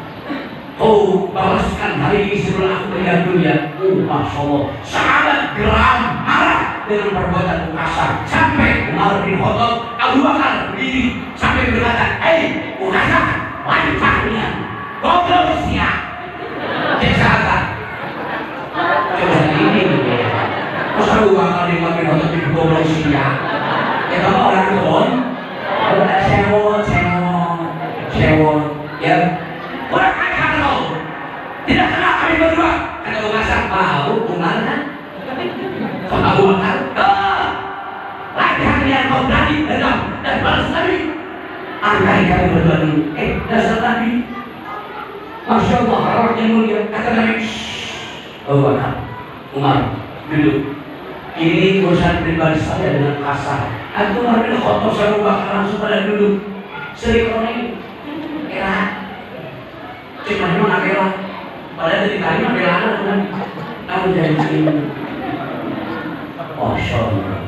A: kau balaskan hari ini sebelum aku meninggal dunia. Masya Allah, sahabat geram marah dengan perbuatan Ukasah. Sampai Umar bin Khattab, Abu Bakar berdiri sampai berkata, Ukasah, wanitanya goblok siap. Kesehatan. Coba ini masa Abu Bakar di Madinah untuk goblok siap. Ya kamu orang kebon, sewon, ya. Orang kaya kau tidak kenal kami berdua. Kata Ukasah, mau Umar kan? Angkai kami berdua dulu. Dasar Nabi, Masya Allah, orang yang mulia. Kata Nabi, Abu Bakar, Umar, duduk. Ini urusan pribadi saya dengan kasar. Aku Umar bin Khattab sama Abu Bakar langsung pada duduk. Sering orang ini, cuma memang akhirat. Padahal dari tadi mah belahan kan. Namun janji. Masya Allah.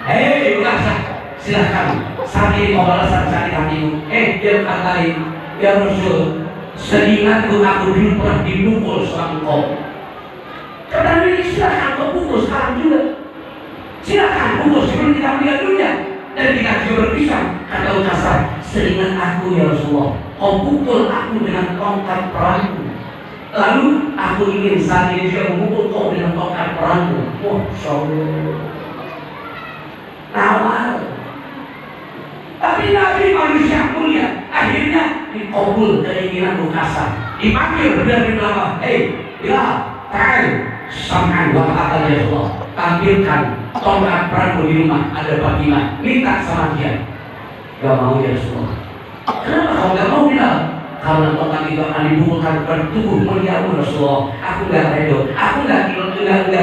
A: Hei, ulasa, silahkan. Sakit pembalasan sakit hatimu. Dia katain, ya Rasul, seingatku aku dulu pernah dipukul sama engkau. Kata Nabi, silahkan kau pukul sekarang juga. Silahkan pukul sebelum kita melihat dunia. Dan kita juga berpisah. Kata ulasa, seingat aku ya Rasulullah, kau pukul aku dengan tongkat perangku. Lalu aku ingin saat ini juga memukul kau dengan tongkat perangku. Wah, Allah. Nawal. Tapi Nabi manusia mulia, akhirnya dikabul keinginan Ukasah. Dipanggil dari belakang, Bilal, ta'al, sam'an wa ta'ala ya Allah. Tampilkan tongkat perangku di rumah, ada Fatimah, minta sama dia. Gak mau ya Rasulullah. Kenapa kau gak mau Bilal? Karena tongkat itu akan dibukulkan kepada tubuh muliamu Rasulullah. Aku gak redo, aku gak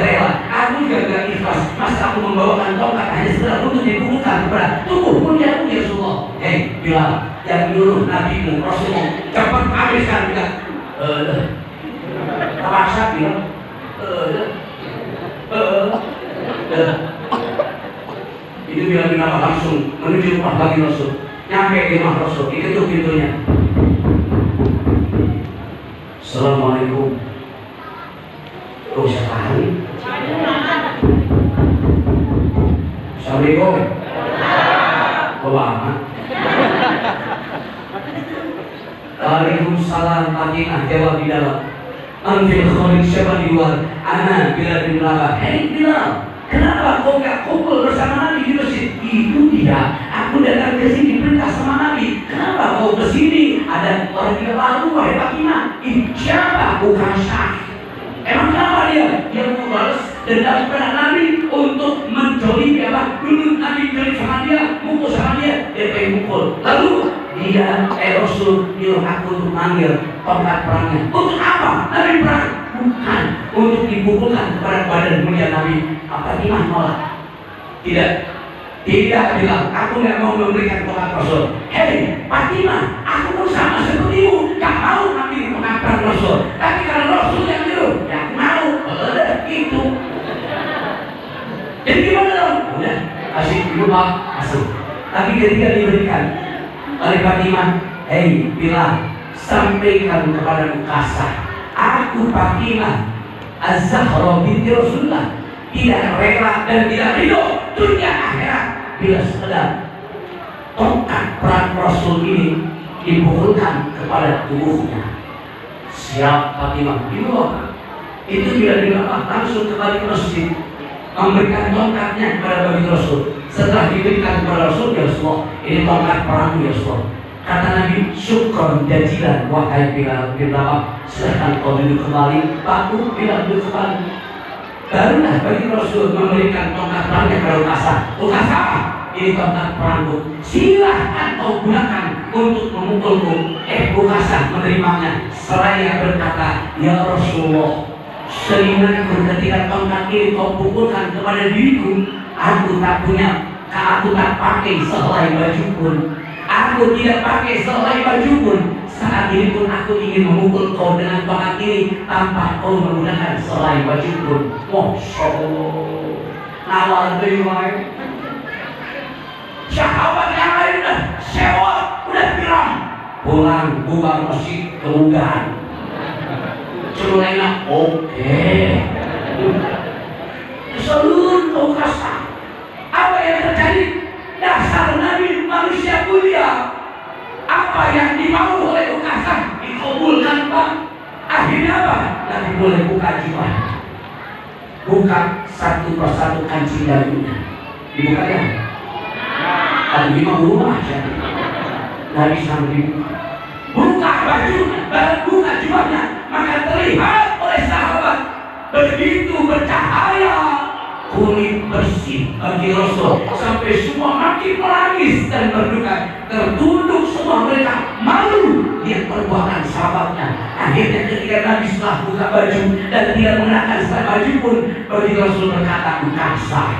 A: rela, aku juga gak ikhlas. Masa aku membawakan tongkat hanya sekedar untuk dibukulkan kepada tubuh muliamu Rasulullah. Bilal, yang nyuruh nabimu Rasulullah, cepat habiskan Bilal. Terpaksa Bilal. Itu Bilal bin Rabah langsung menuju rumah bagi Rasul. Nyampe di rumah Rasul, diketuk pintunya. Assalamualaikum. Oh, siapa hari? Assalamualaikum. Bapak. Waalaikumsalam. Fatimah jawab di dalam. Anfil khalik, siapa di luar? Ana Bilal bin Rabah. Hei Bilal, kenapa kau gak kumpul bersama Nabi di masjid? Itu dia. Aku datang ke sini perintah sama Nabi. Kenapa kau ke sini? Ada orang yang lalu, wahai Fatimah. Siapa? Ukasah. Emang kenapa dia? Dia mau balas dendam kepada Nabi untuk menjolimi apa? Dulu Nabi jolim sama dia, mukul sama dia pengen mukul. Lalu dia Rasul nyuruh aku untuk manggil tongkat perangnya. Untuk apa? Nabi perang? Bukan untuk dipukulkan kepada badan mulia Nabi. Fatimah nolak. Tidak bilang, aku nggak mau memberikan tongkat Rasul. Hei Fatimah, aku pun sama sepertimu, gak mau ambil tongkat Rasul. Tapi kalau Rasul yang nyuruh, ya aku mau. Itu. Jadi gimana dong? Udah, kasih dulu Pak, masuk. Tapi ketika diberikan oleh Fatimah, hei Bilal, sampaikan kepada Ukasah, aku Fatimah Az-Zahra binti Rasulullah tidak rela dan tidak ridho dunia akhirat bila sekedar tongkat perang Rasul ini dipukulkan kepada tubuhnya. Siap Fatimah dibawa. Itu bila dibawa langsung kembali ke masjid, memberikan tongkatnya kepada baginda Rasul. Setelah diberikan kepada Rasul, ya Rasulullah, ini tongkat perang ya Rasulullah. Kata Nabi, syukron jazilan wahai Bilal bin Rabah, silahkan kau duduk kembali. Aku Bilal duduk kembali. Barulah bagi Rasul memberikan tongkat perangnya kepada Ukasah. Ukasah, ini tongkat perangku. Silahkan kau gunakan untuk memukulku. Ukasah menerimanya. Seraya berkata, ya Rasulullah, seingatku ketika tongkat ini kau pukulkan kepada diriku, aku tak pakai sehelai baju pun. Aku tidak pakai sehelai baju pun. Saat ini pun aku ingin memukul kau dengan tongkat ini tanpa kau menggunakan sehelai baju pun. Masya Allah. Nawal riwayat. Sahabat yang lain udah sewa, udah bilang pulang bubar masjid kemudahan. Celulena oke. Seluruh kau kasar. Apa yang terjadi? Dasar Nabi manusia mulia. Apa yang dimau oleh Ukasah dikabulkan Pak. Akhirnya apa? Nabi boleh buka jubah, buka satu persatu kancing dagunya. Dibuka ya? Kalau lima rumah aja. Nabi sambil dibuka, buka bajunya, buka jubahnya, maka terlihat oleh sahabat begitu bercahaya kulit bersih bagi Rasul, sampai semua makin menangis dan berduka, tertunduk semua mereka malu lihat perbuatan sahabatnya. Akhirnya ketika Nabi setelah buka baju dan tidak mengenakan setelah baju pun, bagi Rasul berkata, "Ukasah,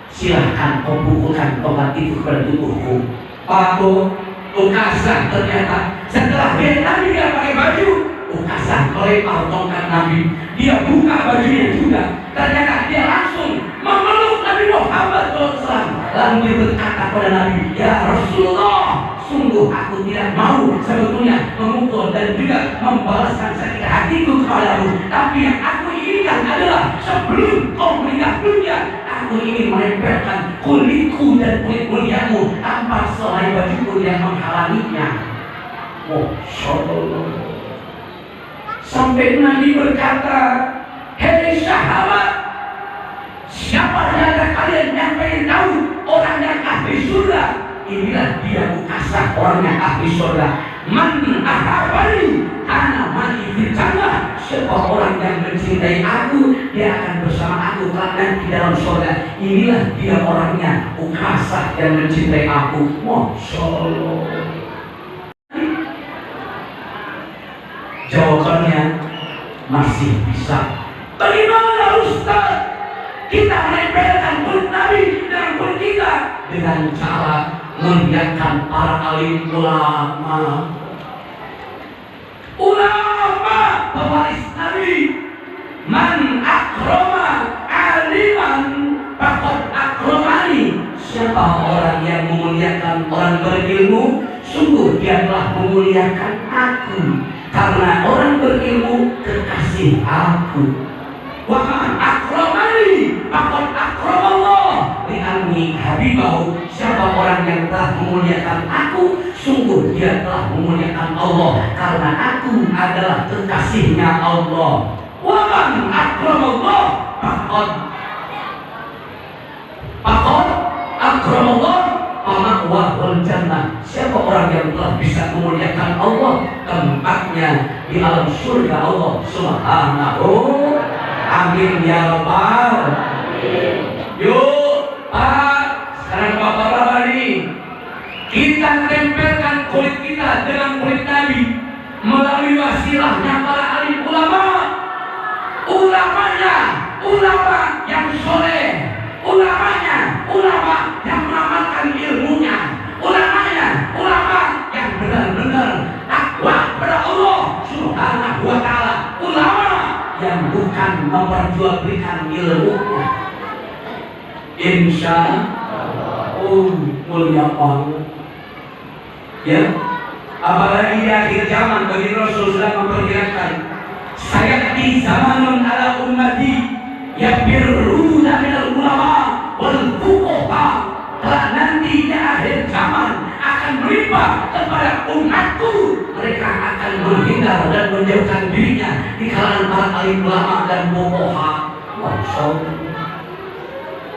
A: silahkan kau pukulkan tokat itu kepada tubuhku." Paku Ukasah ternyata setelah dia Nabi tidak pakai baju, Ukasah melempar tongkat Nabi, dia buka bajunya juga. Ternyata dia langsung memeluk Nabi Muhammad SAW. Lalu dia berkata kepada Nabi, "Ya Rasulullah, sungguh aku tidak mau sebetulnya memukul dan juga membalaskan sakit hatiku kepadamu. Tapi yang aku inginkan adalah sebelum kau meninggal dunia, aku ingin menempelkan kulitku dan kulit muliamu tanpa selain bajuku yang menghalanginya." Masya Sampai Nabi berkata, "Hei sahabat, siapa di antara kalian yang pengen tahu orang yang ahli surga? Inilah dia Ukasah, orang yang ahli surga. Man ahabani ana mani fil jannah." Siapa orang yang mencintai aku, dia akan bersama aku kelak di dalam surga. Inilah dia orangnya, Ukasah yang mencintai aku. Masya Allah. Jawabannya masih bisa. Bagaimana Ustaz kita menempelkan kulit Nabi dengan kulit kita? Dengan cara melihatkan para alim ulama. Ulama pewaris Nabi. Man akroma aliman faqad akromani. Siapa orang yang memuliakan orang berilmu, sungguh dia telah memuliakan aku. Karena orang berilmu kekasih aku. Wa man akramani faqad akramallah li'anni habibahu. Siapa orang yang telah memuliakan aku, sungguh dia telah memuliakan Allah, karena aku adalah kekasihnya Allah. Wa man akramallah faqad akramallah wahul jannah. Siapa orang yang telah bisa memuliakan Allah, tempatnya di alam surga Allah Subhanahu. Amin ya rabbal. Yuk Pak, sekarang bapak-bapak nih, kita tempelkan kulit kita dengan kulit Nabi melalui wasilahnya para alim ulama. Ulamanya ulama yang soleh, ulamanya ulama yang mengamalkan ilmunya, ulamanya ulama yang benar-benar takwa kepada Allah Subhanahu wa ta'ala, ulama yang bukan memperjualbelikan ilmunya. Insya Allah mulia banget ya. Apalagi di akhir zaman, bagi Rasul sudah memperkirakan, sayati zamanun ala ummati yabirruna minal ulama wal fuqaha. Telah nanti di akhir zaman akan melimpah kepada umatku, mereka akan menghindar dan menjauhkan dirinya di kalangan para alim ulama dan fuqaha.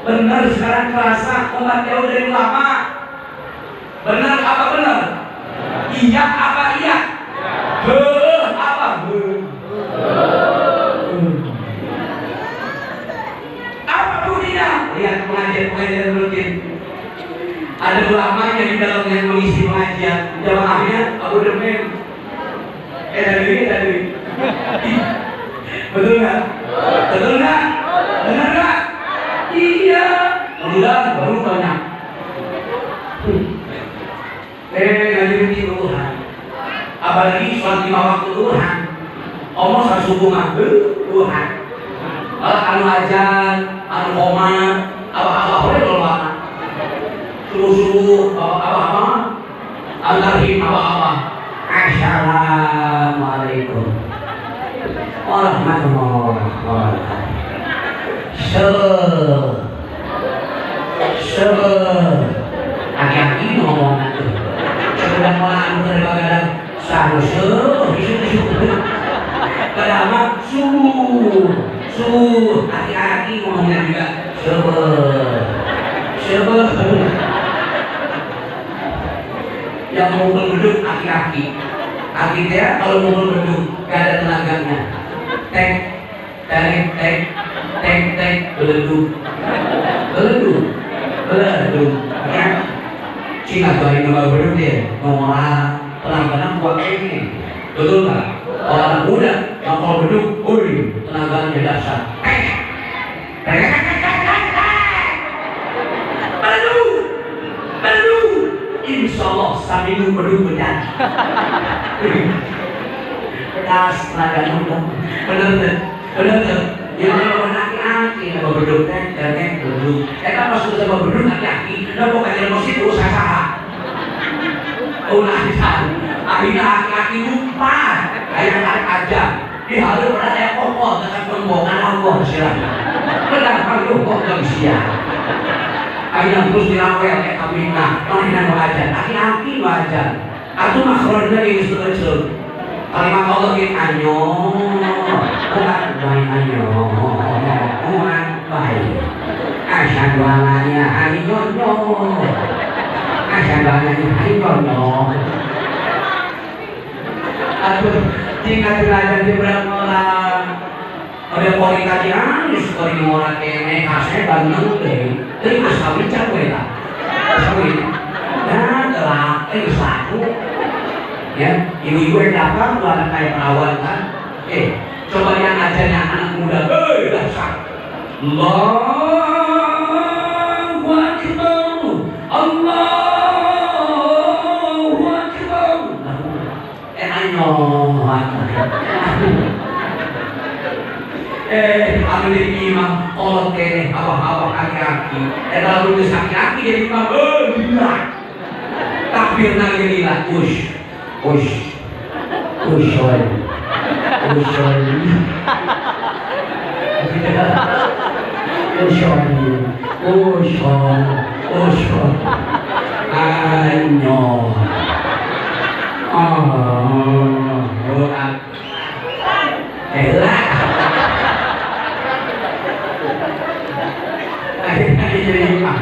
A: Benar sekarang kerasa umat jauh dari ulama. Benar apa benar? Iya apa iya? Apa? Apa bunyinya? Lihat pengajian rutin. Ada ulamanya di dalam yang mengisi pengajian. Jamaahnya Abu Demen. Dari. Betul nggak? Betul nggak? Benar nggak? Iya. Mudah baru banyak. Ngaji rutin Tuhan. Apalagi sholat 5 waktu Tuhan. Omong subuh maghrib Tuhan. Malah anu ajan, anu koma, apa-apa boleh kalau mana. Subuh apa-apa, al-tarhim apa-apa. Assalamualaikum warahmatullahi wabarakatuh. Aki-aki ngomong itu. Sudah mulai anu kadang-kadang padahal hati-hati ngomongnya juga yang mau berduduk aki-aki dia kalau mau berduduk gak ada tenaganya tek tek beleduk beleduk beleduk ya Cina tuh hari nomor beduk dia ngomong tenaganya buat ini betul nggak? Orang muda yang kalau beduk, tenaganya dasar beleduk insya Allah sambil beduk bedan pedas tenaganya udah bener yang kalau laki-laki sama beduk teh dan beduk kan pas sudah sama beduk laki-laki dan kok kayak emosi terus saya akhirnya laki-laki lupa kayak tarik aja dihalu pada kayak pokok dengan pembongan Allah silahkan benar kalau kok gak bisa akhirnya terus dirawel kayak kawinan mana wajar laki-laki wajar atau makhluknya ini sudah kalimat Allah ini anyo bukan baik anyo bukan baik asyhadu anna anyo asyhadu anna anyo aduh tingkat belajar di berapa orang ada pori kajian sekali orang kene kasih bandeng deh terus kami capek tak kami dan telah satu ya ibu-ibu yang datang tuh anak kayak perawat kan coba yang ajarnya anak muda dasar Allahu Akbar Allahu Akbar ayo ambil dari imam Allah kene abah-abah aki-aki kalau lulus aki-aki jadi imam gila takbir nang gila ush ushol anyo elah jadi imam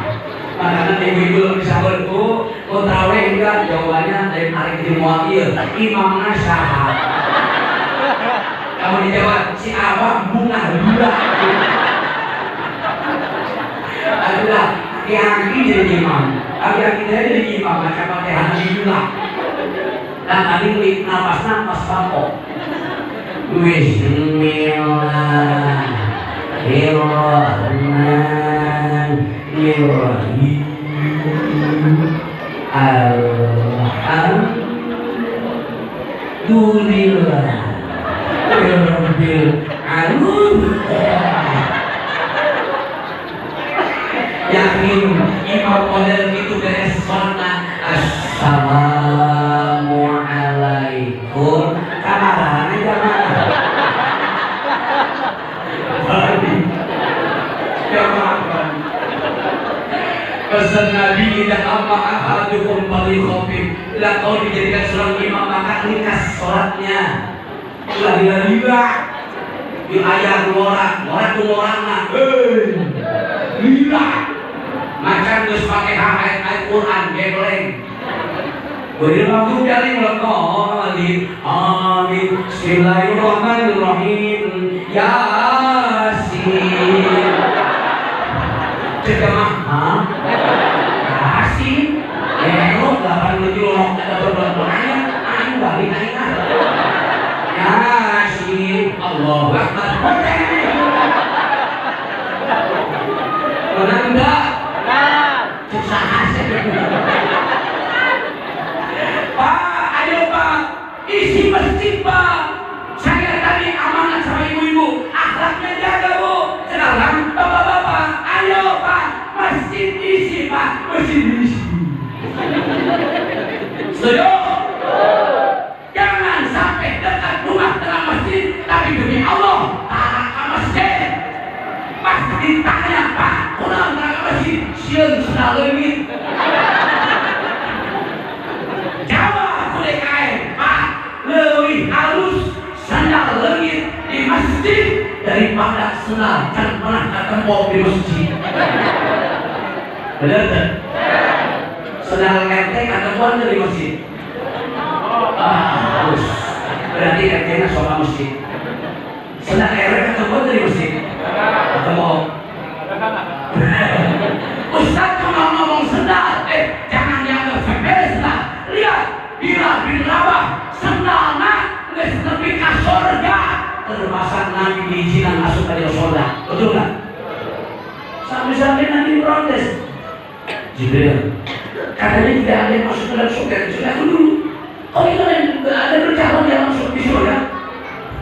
A: makanya ibu-ibu bisa berku terawih juga jawabannya dari tarik di muakil imamnya syahat kamu dijawab si abah bunga gula adalah aki-aki jadi imam aki-aki jadi imam macam pakai hati gula dan tadi ngelik napas pangkok Bismillahirrahmanirrahim Alhamdulillah Rabbil alamin yakin imam model itu beres sholat assalamualaikum kamaran aja pesan Nabi tidak apa ahadukum bali khofif bila kau dijadikan seorang imam maka ringkas sholatnya lila di ayat orang tuh orangnya lila macam terus pakai ayat Quran gebleng beri waktu dari melekali amin bismillahirrahmanirrahim yasin jemaah Yasin lo 8 kilo ada berdoanya ayo balik Yasin Allahu Akbar benar enggak? Susah hasil Pak, ayo Pak isi masjid Pak saya tadi amanat sama ibu-ibu akhlaknya jaga Bu sekarang bapak-bapak ayo Pak masjid isi Pak masjid isi setuju? Jangan sampai dekat rumah dengan masjid tapi demi Allah arah ke masjid pasti ditanya Pak kurang arah ke masjid siun sudah lengit jawab boleh kain Pak lebih halus sandal lengit di masjid daripada sendal jangan pernah ketemu di masjid benar tak? Sendal ketek ketemuan dari masjid halus berarti keteknya sholat masjid sendal ketek ketemuan dari masjid ketemu sholat, betul nggak? Sampai-sampai nanti protes. Jibril, katanya tidak ada yang masuk ke dalam surga, sudah dulu. Oh itu nggak ada bercabang yang masuk di surga.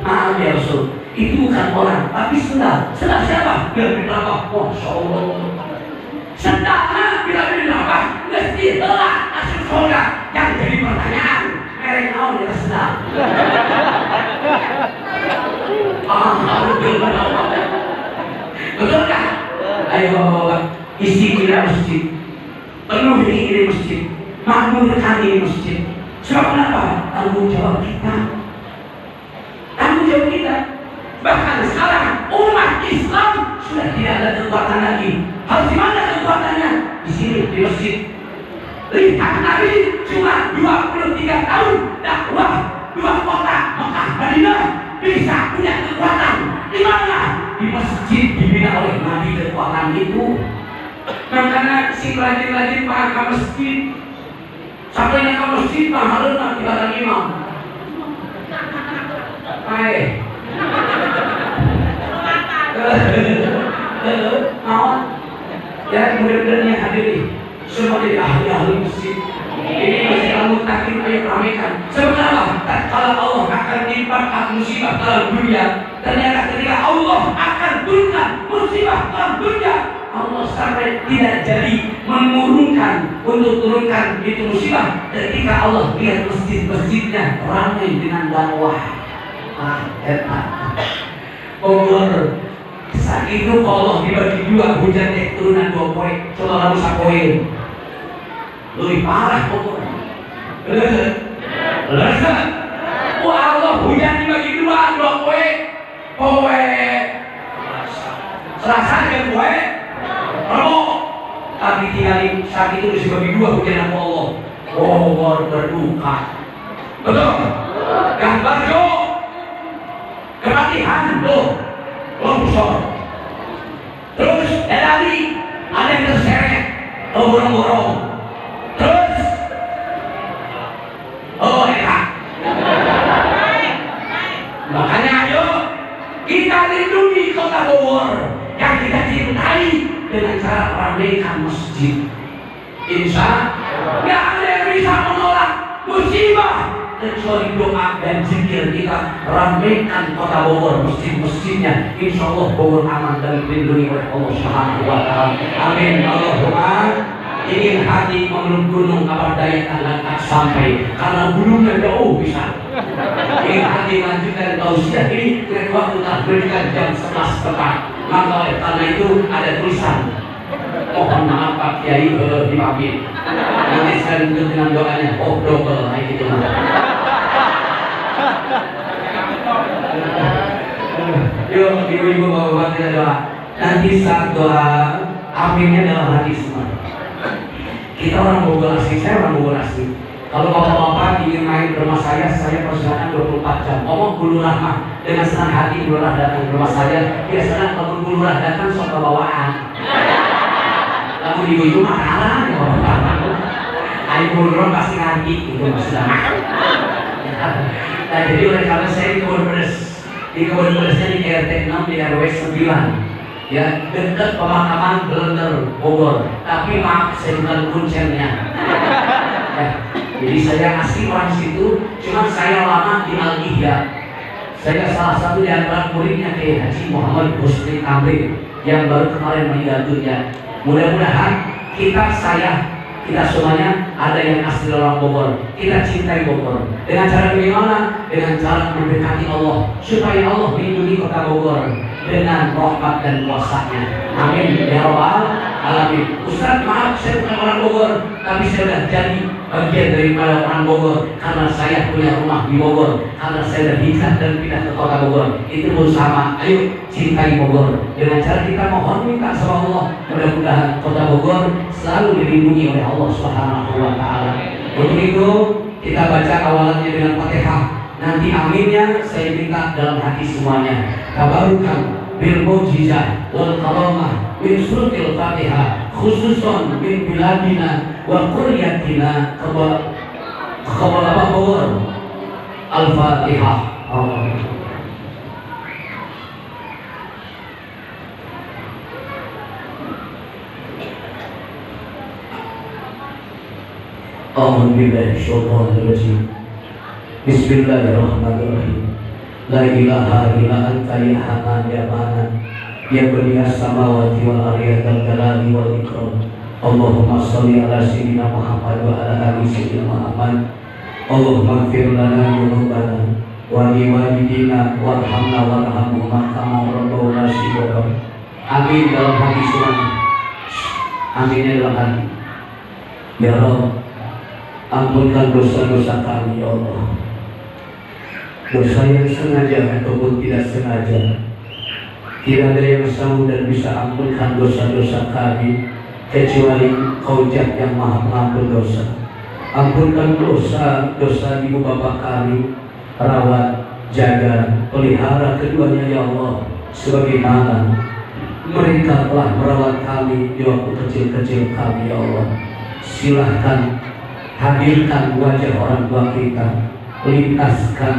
A: Maaf ya Rasul, itu bukan orang, tapi sendal. Sendal siapa? Bila berapa? Masya Allah. Sendal bila berapa? Mesti telah masuk surga. Yang jadi pertanyaan, mereka mau dia sendal. Betul kan? Ayo bapak-bapak, isi kita masjid, penuh ini masjid, makmurkan ini masjid. Sebab kenapa? Tanggung jawab kita. Tanggung jawab kita. Bahkan sekarang umat Islam sudah tidak ada kekuatan lagi. Harus di mana kekuatannya? Di sini, di masjid. Lihat Nabi cuma 23 tahun dakwah 2 kota Mekah Madinah bisa punya kekuatan. Di mana? Di masjid dibina oleh Nabi kekuatan itu. Makanya si rajin-rajin pak ke masjid. Sampainya ke masjid pahalnya di badan imam. Hai. Awal. Ya mudah-mudahan yang hadir semua jadi ahli masjid. Ini masih kamu takin ayo ramaikan. Sebenarnya kalau Allah akan nimpahkan musibah dalam dunia, ternyata ketika Allah akan turunkan musibah dalam dunia, Allah sampai tidak jadi menurunkan untuk turunkan itu musibah ketika Allah lihat masjid-masjidnya ramai dengan dakwah. Bogor saat itu Allah dibagi 2, hujan turunan 2 poin. Coba kamu sakoin lebih parah Bogor. Lesan. Wah Allah hujan dibagi 2 poin. Poin Selasa dan poin Rabu. Tapi tinggalin saat itu dibagi 2 hujan sama Allah. Bogor berduka. Betul. Gambar yo kematian tuh longsor. Terus tadi ada yang terseret borong-borong. Terus enak. Makanya ayo kita lindungi kota Bogor yang kita cintai dengan cara ramaikan masjid. Insya nggak ada yang bisa menolak musibah kecuali doa dan zikir. Kita ramaikan kota Bogor, masjid-masjidnya. Insya Allah Bogor aman dan dilindungi oleh Allah Subhanahu wa Ta'ala. Amin. Allahumma. Ingin hati menurut gunung apa daya akan tak sampai karena gunungnya jauh bisa. Ingin hati lanjutkan tausiah ini ke waktu tak berikan jam 11 petang. Maka oleh karena itu ada tulisan. Mohon maaf Pak Kiai dimaafin. Nanti saya lanjut dengan doanya. Oh double, gitu lah. Yuk ibu-ibu bapak-bapak kita doa. Nanti saat doa aminnya dalam hati semua. Kita orang Bogor asli, saya orang Bogor asli. Kalau bapak-bapak ingin main ke rumah saya persilakan 24 jam. Ngomong Bu Lurah mah dengan senang hati Bu Lurah datang ke rumah saya. Biasanya kalau Bu Lurah datang sok bawaan. Lalu ibu-ibu makanan ya bapak-bapak. Ayo Bu Lurah pasti ngerti itu maksudnya. Nah jadi oleh karena saya di Kebun Beresnya di RT 6 di RW 9. Ya, dekat pemakaman Belender Bogor. Tapi maaf, saya bukan kuncennya. Ya, jadi saya asli orang situ, cuma saya lama di Al-Ihya. Saya salah satu di antara muridnya Kiai Haji Muhammad Husni Tamrin yang baru kemarin meninggal dunia. Mudah-mudahan kita semuanya ada yang asli orang Bogor. Kita cintai Bogor. Dengan cara bagaimana? Dengan cara mendekati Allah, supaya Allah melindungi kota Bogor dengan rahmat dan kuasanya. Amin ya rabbal alamin. Ustaz maaf saya bukan orang Bogor, tapi saya sudah jadi bagian daripada orang Bogor karena saya punya rumah di Bogor, karena saya sudah hijrah dan pindah ke kota Bogor. Itu pun sama. Ayo cintai Bogor dengan cara kita mohon minta sama Allah. Mudah-mudahan kota Bogor selalu dilindungi oleh Allah Subhanahu wa Ta'ala. Untuk itu kita baca awalannya dengan Fatihah. Nanti aminnya saya minta dalam hati semuanya. Tabarukan bil mujizah wal karamah min suratil Fatihah khususan min biladina wa quryatina khabar Bogor. Al-Fatihah. A'udzu billahi syaitonir rajim. Bismillahirrahmanirrahim. La ilaha illa anta ya Hanan ya Manan ya Banias samawati wal ardi ya dzal jalali wal ikram. Allahumma shalli ala sayyidina Muhammad wa ala ali sayyidina Muhammad. Allahumma ighfir lana dzunubana wa li walidina warhamna warhamhuma kama rabbawna shighara. Amin dalam hati semuanya. Aminnya dalam hati. Ya Rabb, ampunkan dosa-dosa kami ya Allah. Dosa yang sengaja ataupun tidak sengaja. Tidak ada yang sanggup dan bisa ampunkan dosa-dosa kami kecuali Kau Zat yang Maha Pengampun dosa. Ampunkan dosa-dosa ibu bapak kami, rawat, jaga, pelihara keduanya ya Allah, sebagaimana mereka telah merawat kami di waktu kecil-kecil kami ya Allah. Silahkan hadirkan wajah orang tua kita, lintaskan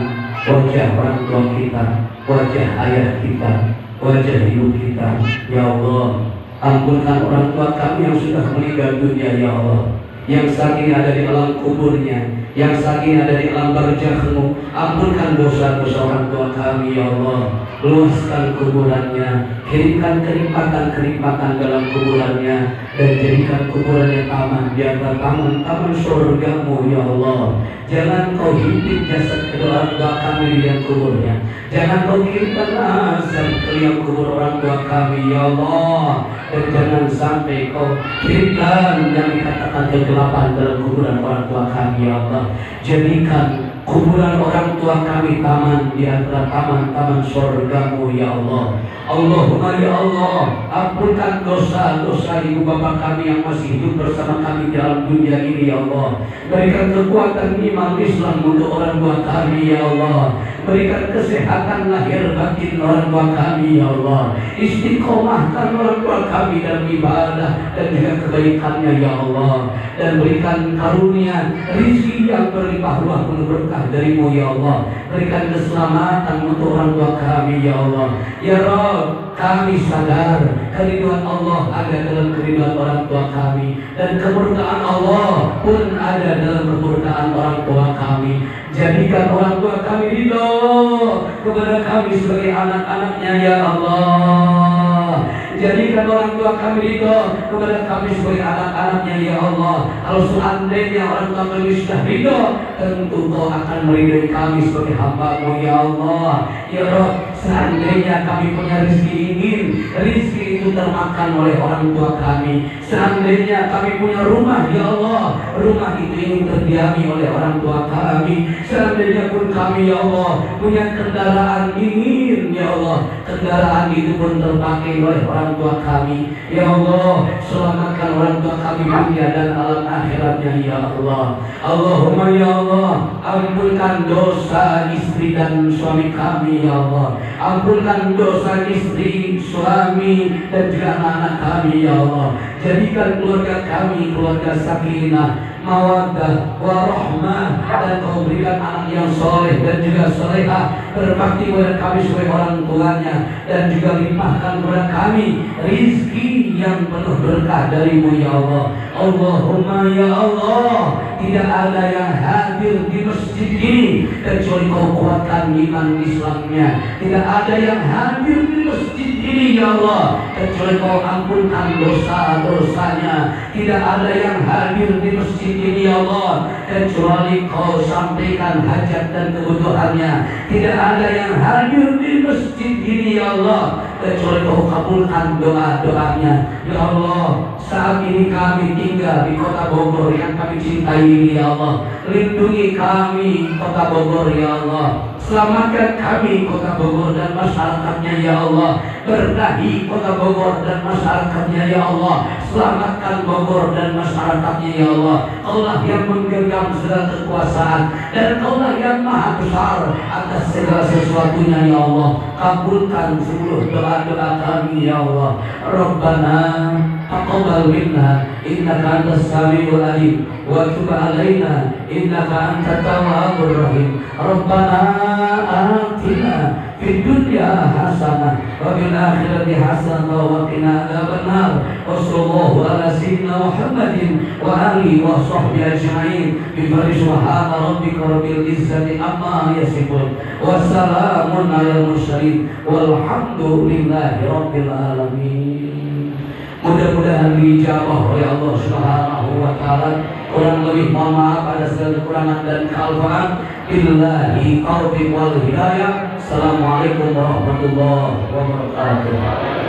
A: wajah orang tua kita, wajah ayah kita, wajah ibu kita ya Allah. Ampunkan orang tua kami yang sudah meninggal dunia ya Allah, yang saat ini ada di alam kuburnya, yang saat ini ada di alam barzakh-Mu. Ampunkan dosa-dosa orang tua kami ya Allah. Luaskan kuburannya, kirimkan kenikmatan-kenikmatan dalam kuburannya, dan jadikan kuburannya taman di antara taman-taman surga-Mu ya Allah. Jangan Kau himpit jasad kedua orang tua kami di liang kuburnya. Jangan Kau kirimkan azab ke liang kubur orang tua kami ya Allah. Dan jangan sampai Kau kirimkan yang dikatakan kegelapan dalam kuburan orang tua kami ya Allah. Jadikan kuburan orang tua kami taman di antara taman-taman surga-Mu ya Allah. Allahumma ya Allah, ampunkan dosa-dosa ibu bapak kami yang masih hidup bersama kami dalam dunia ini ya Allah. Berikan kekuatan iman Islam untuk orang tua kami ya Allah. Berikan kesehatan lahir batin orang tua kami ya Allah. Istiqomahkan orang tua kami dalam ibadah dan juga kebaikannya ya Allah. Dan berikan karunia rezeki yang berlimpah ruah penuh berkah dari-Mu ya Allah. Berikan keselamatan untuk orang tua kami ya Allah. Ya Rabb, kami sadar keriduan Allah ada dalam keriduan orang tua kami, dan kemurkaan Allah pun ada dalam kemurkaan orang tua kami. Jadikan orang tua kami ridho kepada kami sebagai anak-anaknya ya Allah. Jadikan orang tua kami ridho kepada kami sebagai anak-anaknya ya Allah. Kalau seandainya orang tua kami sudah ridho, tentu Kau akan meridhoi kami sebagai hamba-Mu ya Allah. Ya Rabb, seandainya kami punya rezeki ingin, rezeki itu termakan oleh orang tua kami. Seandainya kami punya rumah ya Allah, rumah itu ingin terdiami oleh orang tua kami. Seandainya pun kami ya Allah punya kendaraan ingin ya Allah, kendaraan itu pun terpakai oleh orang tua kami ya Allah. Selamatkan orang tua kami dunia dan alam akhiratnya ya Allah. Allahumma ya Allah, ampunkan dosa istri dan suami kami ya Allah. Ampunkan dosa istri, suami, dan juga anak-anak kami ya Allah. Jadikan keluarga kami keluarga sakinah, mawaddah, warahmah, dan Kau berikan anak yang soleh dan juga solehah, berbakti kepada kami sebagai orang tuanya, dan juga limpahkan kepada kami rizki yang penuh berkah dari-Mu ya Allah. Allahumma ya Allah, tidak ada yang hadir di masjid ini kecuali Kau kuatkan iman Islamnya. Tidak ada yang hadir di masjid ini ya Allah kecuali Kau ampunkan dosa-dosanya. Tidak ada yang hadir di masjid ini ya Allah kecuali Kau sampaikan hajat dan kebutuhannya. Tidak ada yang hadir di masjid ini ya Allah kecuali Kau kabulkan doa-doanya ya Allah. Saat ini kami tinggal di kota Bogor yang kami cintai ini ya Allah. Lindungi kami kota Bogor ya Allah. Selamatkan kami kota Bogor dan masyarakatnya ya Allah. Berkahi kota Bogor dan masyarakatnya ya Allah. Selamatkan Bogor dan masyarakatnya ya Allah. Kaulah yang menggenggam segala kekuasaan, dan Kaulah yang maha besar atas segala sesuatunya ya Allah. Kabulkan seluruh doa-doa kami ya Allah. Rabbana taqabbal minna innaka antas samiul alim wa tub alaina innaka antat tawwabur rahim. Rabbana atina fid dunya hasanah wa fil akhirati hasanah wa qina adzabannar. Wassallallahu ala sayyidina Muhammadin wa alihi wa sahbihi ajma'in. Bi subhana rabbika rabbil izzati amma yasifun. Wassalamun alal mursalin walhamdulillahi rabbil alamin. Mudah-mudahan dijabah oleh Allah Subhanahu wa taala. Kurang lebih mohon maaf ada segala kekurangan dan kealfaan. Billahi taufiq wal hidayah. Assalamualaikum warahmatullahi wabarakatuh.